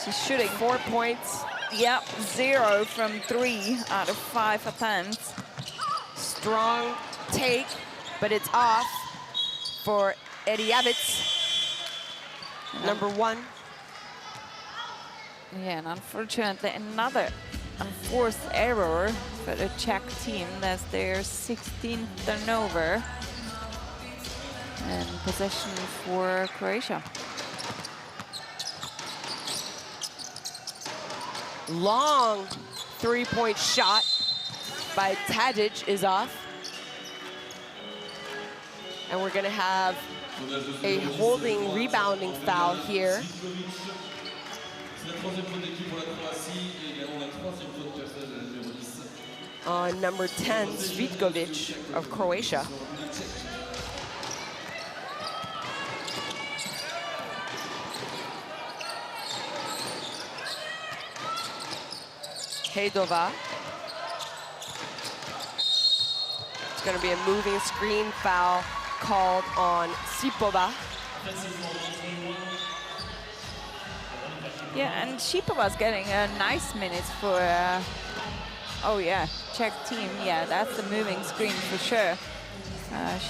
She's shooting 4 points. Yep, 0 from 3 out of 5 attempts. Strong take, but it's off for Irijavic, #1. Yeah, and unfortunately another enforced error for the Czech team. That's their 16th turnover. And possession for Croatia. Long three-point shot by Tadic is off. And we're gonna have a holding rebounding foul here. On number 10, Svitkovic of Croatia. Hedova. It's going to be a moving screen foul called on Sipova. Yeah, and Sipova's getting nice minutes for, oh yeah, Czech team. Yeah, that's the moving screen for sure.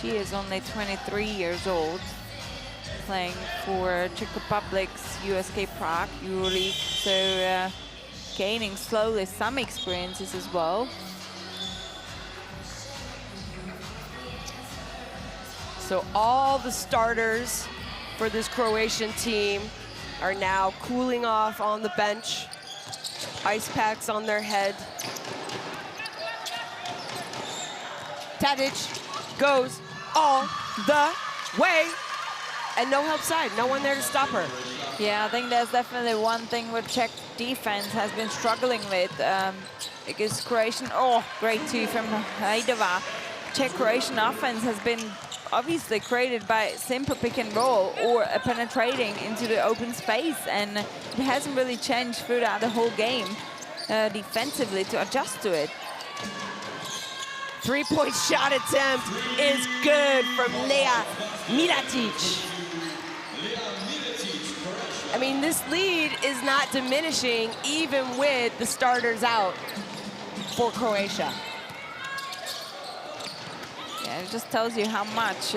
She is only 23 years old, playing for Czech Republic's USK Prague EuroLeague. So gaining slowly some experiences as well. So all the starters for this Croatian team are now cooling off on the bench. Ice packs on their head. Tadic goes all the way. And no help side, no one there to stop her. Yeah, I think that's definitely one thing where Czech defense has been struggling with. Because Croatian, oh, great two from Hedova. Czech Croatian offense has been obviously created by simple pick and roll or penetrating into the open space, and it hasn't really changed throughout the whole game defensively to adjust to it. Three-point shot attempt is good from Lea Milatic. I mean, this lead is not diminishing even with the starters out for Croatia. Yeah, it just tells you how much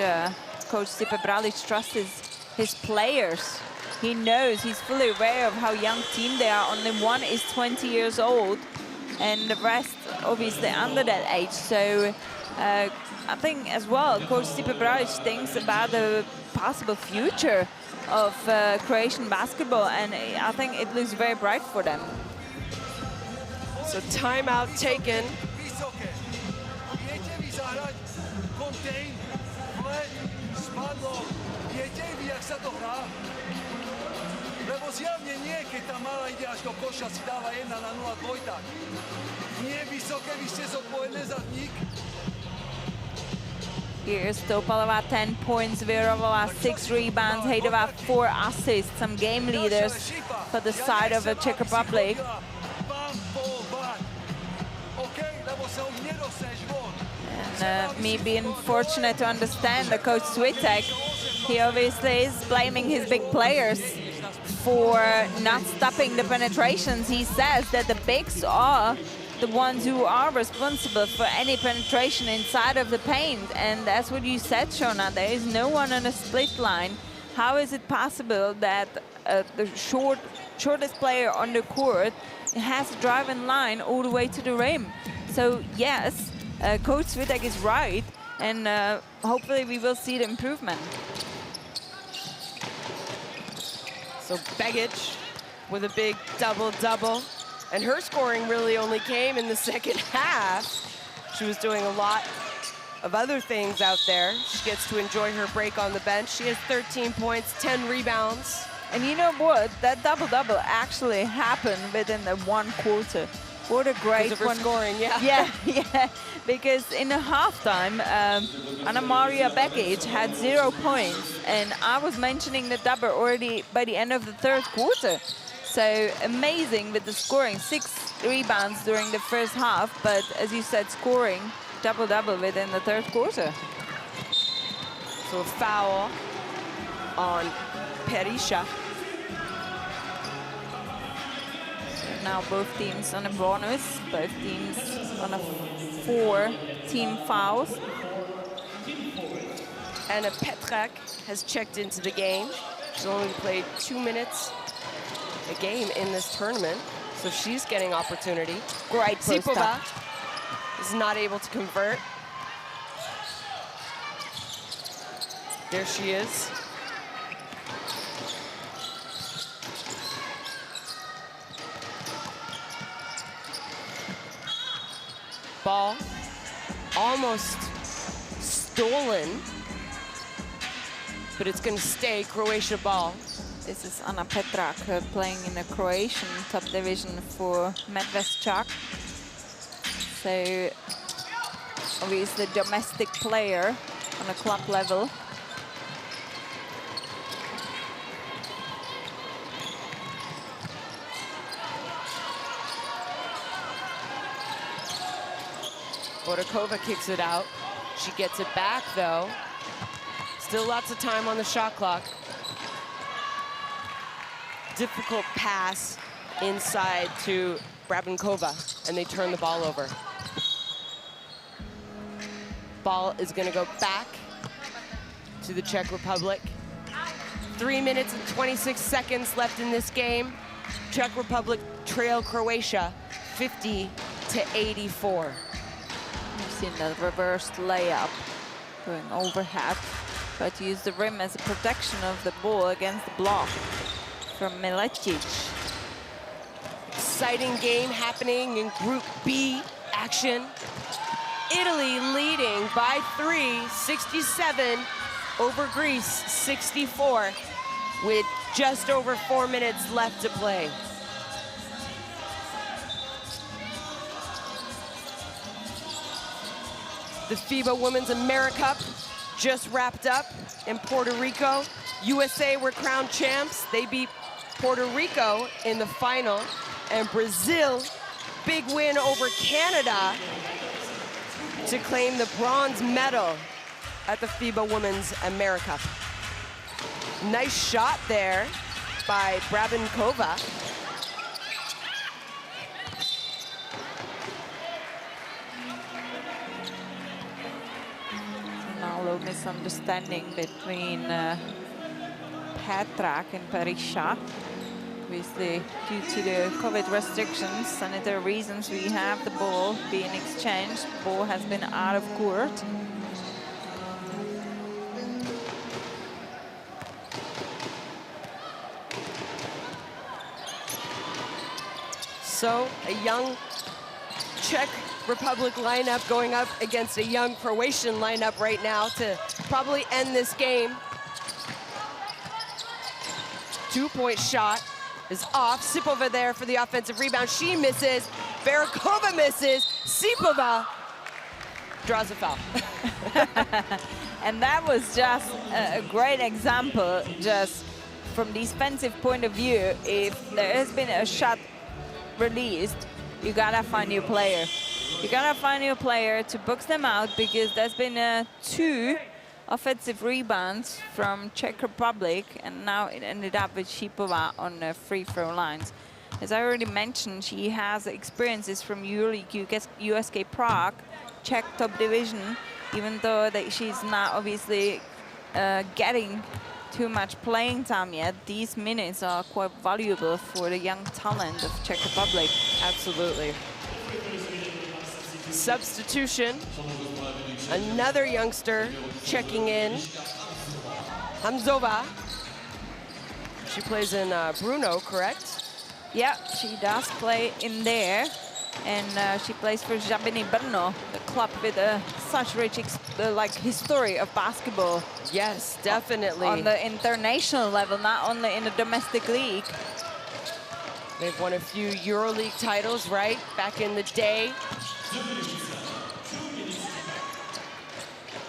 Coach Stipe Bralic trusts his players. He knows, he's fully aware of how young team they are. Only one is 20 years old, and the rest obviously under that age. So I think as well, Coach Stipe Bralic thinks about the possible future of Croatian basketball, and I think it looks very bright for them. So timeout taken. Lebo zjavne nie, keď tá malá ide až do koša, si dáva 1-0 dvojták. Nie vysoké, vy ste zodpovedné za vznik. Here's Topalova, 10 points, Virova, 6 rebounds, Hedova, 4 assists, some game leaders for the side of the Czech Republic. And me being fortunate to understand the Coach Switek, he obviously is blaming his big players for not stopping the penetrations. He says that the bigs are the ones who are responsible for any penetration inside of the paint. And that's what you said, Shona. There is no one on a split line. How is it possible that the shortest player on the court has a driving line all the way to the rim? So yes, Coach Switek is right, and hopefully we will see the improvement. So Begic with a big double-double. And her scoring really only came in the second half. She was doing a lot of other things out there. She gets to enjoy her break on the bench. She has 13 points, 10 rebounds. And you know what? That double-double actually happened within the one quarter. What a great Because of her scoring, yeah. Yeah. Because in the halftime, Anna Maria Begic had 0 points, and I was mentioning the double already by the end of the third quarter. So amazing with the scoring, 6 rebounds during the first half, but as you said, scoring double-double within the third quarter. So a foul on Perisha. Now both teams on a bonus, both teams on a 4 team fouls. Anna Petrak has checked into the game. She's only played 2 minutes a game in this tournament, so she's getting opportunity. Great post Sipova up. is not able to convert. There she is. Ball almost stolen, but it's going to stay Croatia ball. This is Anna Petrak playing in the Croatian top division for Medveščak. So obviously domestic player on a club level. Bodakova kicks it out. She gets it back, though. Still lots of time on the shot clock. Difficult pass inside to Brabenkova, and they turn the ball over. Ball is going to go back to the Czech Republic. 3 minutes and 26 seconds left in this game. Czech Republic trail Croatia 50-84. You've seen the reversed layup going overhead, but use the rim as a protection of the ball against the block from Miletić. Exciting game happening in Group B action. Italy leading by 3, 67 over Greece, 64, with just over 4 minutes left to play. The FIBA Women's AmeriCup just wrapped up in Puerto Rico. USA were crowned champs. They beat Puerto Rico in the final. And Brazil, big win over Canada to claim the bronze medal at the FIBA Women's AmeriCup. Nice shot there by Brabenkova. Now a little misunderstanding between Petrak and Berisha. Obviously, due to the COVID restrictions, sanitary reasons, we have the ball being exchanged. Ball has been out of court. So a young Czech Republic lineup going up against a young Croatian lineup right now to probably end this game. 2-point shot is off. Sipova there for the offensive rebound. She misses. Barakova misses. Sipova draws a foul. And that was just a great example, just from defensive point of view. If there has been a shot released, you gotta find your player. You gotta find your player to box them out, because there's been 2 offensive rebounds from Czech Republic, and now it ended up with Sipova on the free throw lines. As I already mentioned, she has experiences from EuroLeague, USK Prague, Czech top division, even though she's not obviously getting too much playing time yet. These minutes are quite valuable for the young talent of Czech Republic. Absolutely. Substitution. Another youngster checking in. Hamzova. She plays in Brno, correct? Yeah, she does play in there. And she plays for Žabiny Brno, the club with such rich history of basketball. Yes, definitely. On the international level, not only in the domestic league. They've won a few EuroLeague titles, right? Back in the day.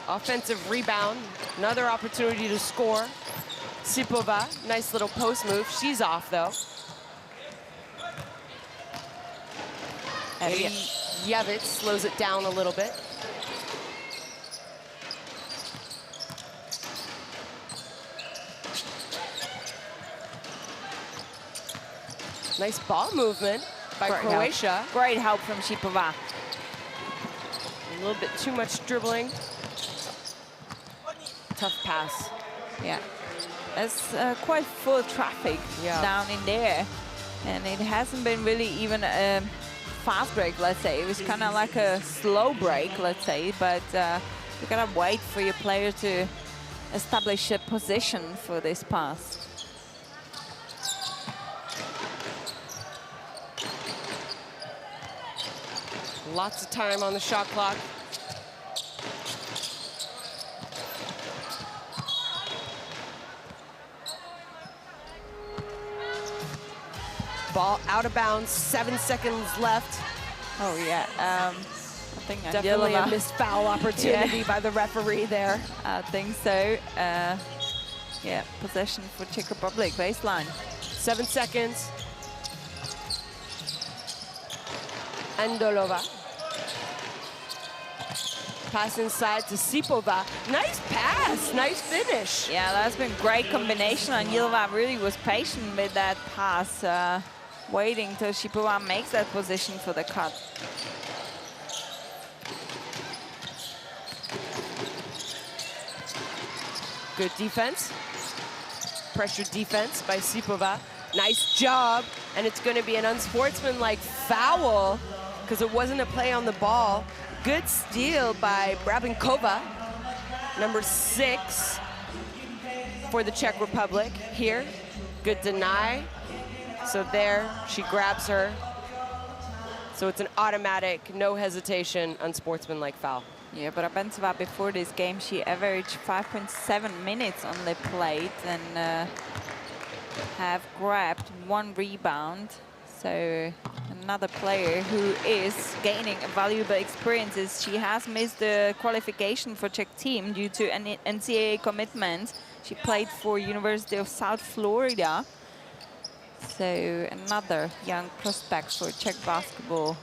Offensive rebound, another opportunity to score. Sipova, nice little post move. She's off, though. Yevitz slows it down a little bit. Nice ball movement by Croatia. Great help from Sipova. A little bit too much dribbling. Tough pass. Yeah, it's quite full traffic down in there. And it hasn't been really even a fast break, let's say. It was kind of like a slow break, let's say, but you gotta wait for your player to establish a position for this pass. Lots of time on the shot clock. Ball out of bounds, 7 seconds left. Oh yeah, I think Definitely a missed foul opportunity by the referee there. I think so. Yeah, possession for Czech Republic, baseline. 7 seconds. Andolova. Pass inside to Sipova. Nice pass, nice finish. Yeah, that's been great combination, and Yilova really was patient with that pass, waiting till Sipova makes that position for the cut. Good defense. Pressure defense by Sipova. Nice job, and it's going to be an unsportsmanlike foul because it wasn't a play on the ball. Good steal by Brabenkova, number 6 for the Czech Republic here. Good deny. So there, she grabs her. So it's an automatic, no hesitation, unsportsmanlike foul. Yeah, but Brabenkova before this game, she averaged 5.7 minutes on the plate and have grabbed 1 rebound. So another player who is gaining valuable experiences. She has missed the qualification for Czech team due to an NCAA commitment. She played for University of South Florida. So another young prospect for Czech basketball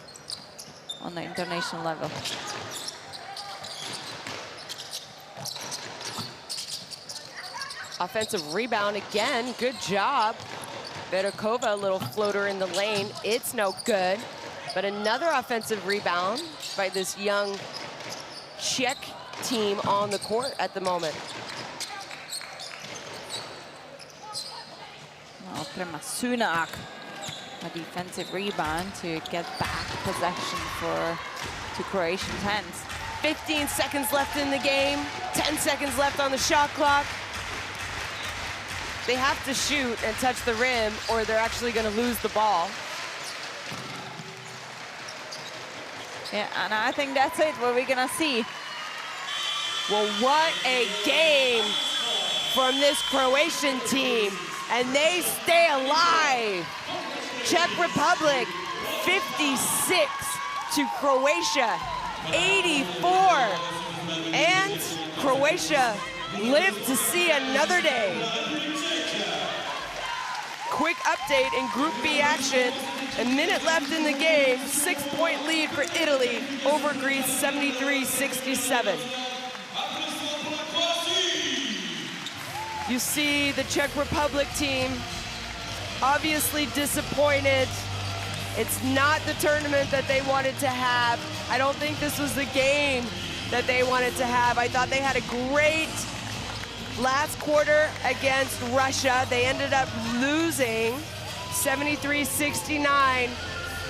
on the international level. Offensive rebound again, good job. Vedokova, a little floater in the lane. It's no good. But another offensive rebound by this young Czech team on the court at the moment. Now Prema Sunak, a defensive rebound to get back possession to Croatian hands. 15 seconds left in the game, 10 seconds left on the shot clock. They have to shoot and touch the rim or they're actually going to lose the ball. Yeah, and I think that's it, what we're going to see. Well, what a game from this Croatian team. And they stay alive. Czech Republic, 56 to Croatia, 84. And Croatia lived to see another day. Quick update in Group B action. A minute left in the game. 6-point lead for Italy over Greece, 73-67. You see the Czech Republic team obviously disappointed. It's not the tournament that they wanted to have. I don't think this was the game that they wanted to have. I thought they had a great last quarter against Russia. They ended up losing 73-69.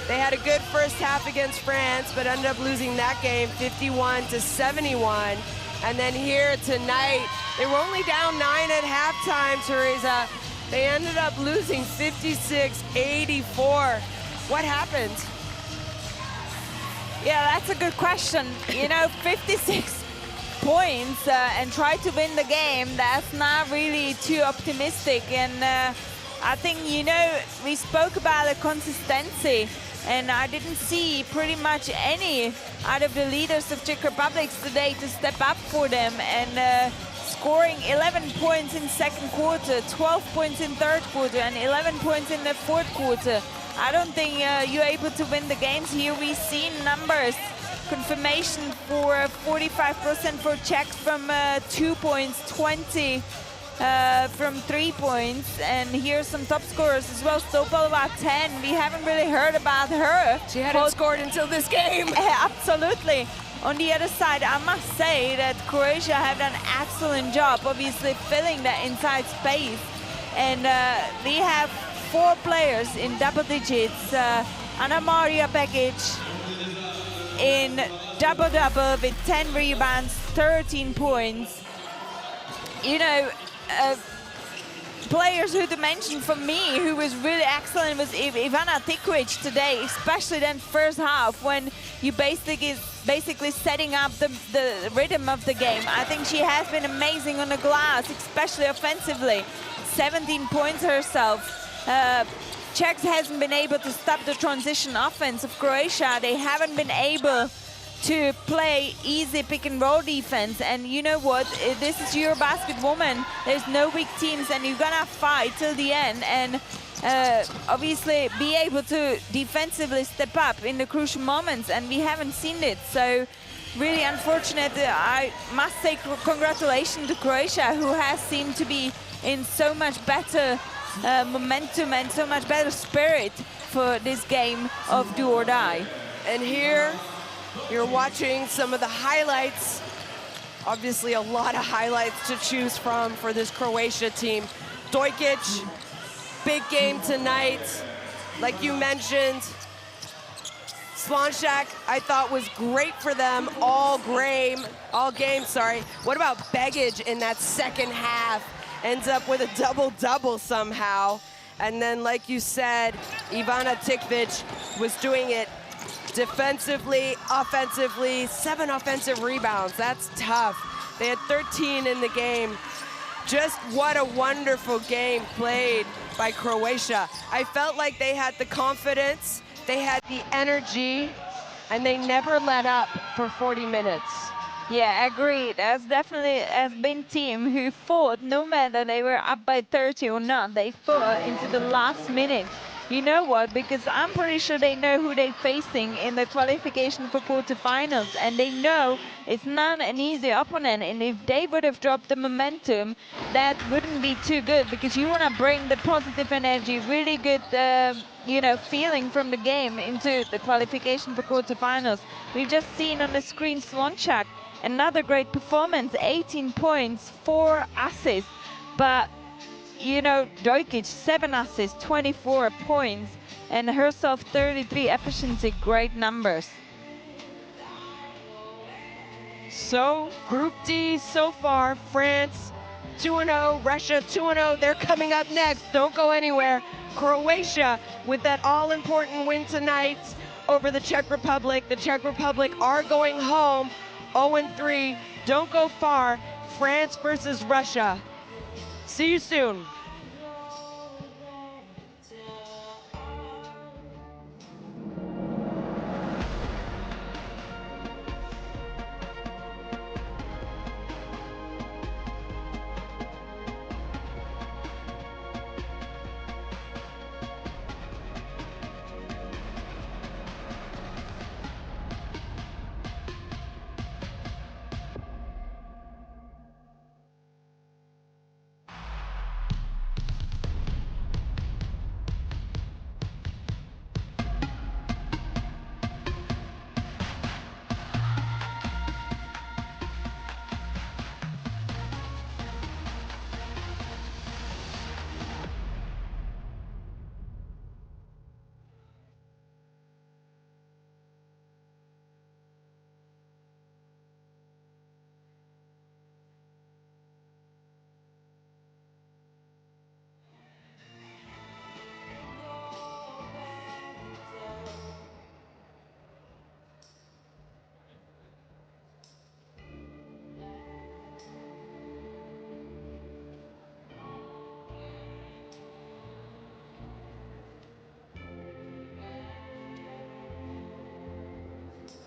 They had a good first half against France, but ended up losing that game 51-71. And then here tonight, they were only down 9 at halftime, Teresa. They ended up losing 56-84. What happened? Yeah, that's a good question. You know, 56 points and try to win the game, that's not really too optimistic. And I think, you know, we spoke about the consistency, and I didn't see pretty much any out of the leaders of Czech Republic today to step up for them. And scoring 11 points in second quarter, 12 points in third quarter, and 11 points in the fourth quarter. I don't think you're able to win the games here. We've seen numbers. Confirmation for 45% for Czech from 2 points, 20 from 3 points. And here's some top scorers as well. Stopalova 10. We haven't really heard about her. She hadn't scored until this game. Absolutely. On the other side, I must say that Croatia have done an excellent job, obviously filling that inside space. And we have 4 players in double digits. Anna Maria Begic in double-double with 10 rebounds, 13 points. You know, players who to mention for me who was really excellent was Ivana Tikvic today, especially then first half when you basically setting up the rhythm of the game. I think she has been amazing on the glass, especially offensively. 17 points herself. Czechs hasn't been able to stop the transition offense of Croatia. They haven't been able to play easy pick and roll defense, and you know what, this is EuroBasket woman. There's no weak teams and you're gonna fight till the end and obviously be able to defensively step up in the crucial moments, and we haven't seen it. So really unfortunate. I must say congratulations to Croatia, who has seemed to be in so much better momentum and so much better spirit for this game of do or die. And here you're watching some of the highlights. Obviously a lot of highlights to choose from for this Croatia team. Dojkic, big game tonight. Like you mentioned, Slonjak, I thought was great for them all game. What about Begic in that second half? Ends up with a double-double somehow. And then, like you said, Ivana Tikvic was doing it defensively, offensively, 7 offensive rebounds. That's tough. They had 13 in the game. Just what a wonderful game played by Croatia. I felt like they had the confidence, they had the energy, and they never let up for 40 minutes. Yeah, agreed. That's definitely has been team who fought no matter they were up by 30 or not. They fought into the last minute. You know what? Because I'm pretty sure they know who they're facing in the qualification for quarterfinals, and they know it's not an easy opponent. And if they would have dropped the momentum, that wouldn't be too good, because you want to bring the positive energy, really good, you know, feeling from the game into the qualification for quarterfinals. We've just seen on the screen Slonjak, another great performance, 18 points, 4 assists, but you know, Dojkic, 7 assists, 24 points, and herself 33 efficiency, great numbers. So, Group D so far, France 2-0, Russia 2-0, they're coming up next. Don't go anywhere. Croatia with that all-important win tonight over the Czech Republic. The Czech Republic are going home 0-3. Don't go far. France versus Russia. See you soon.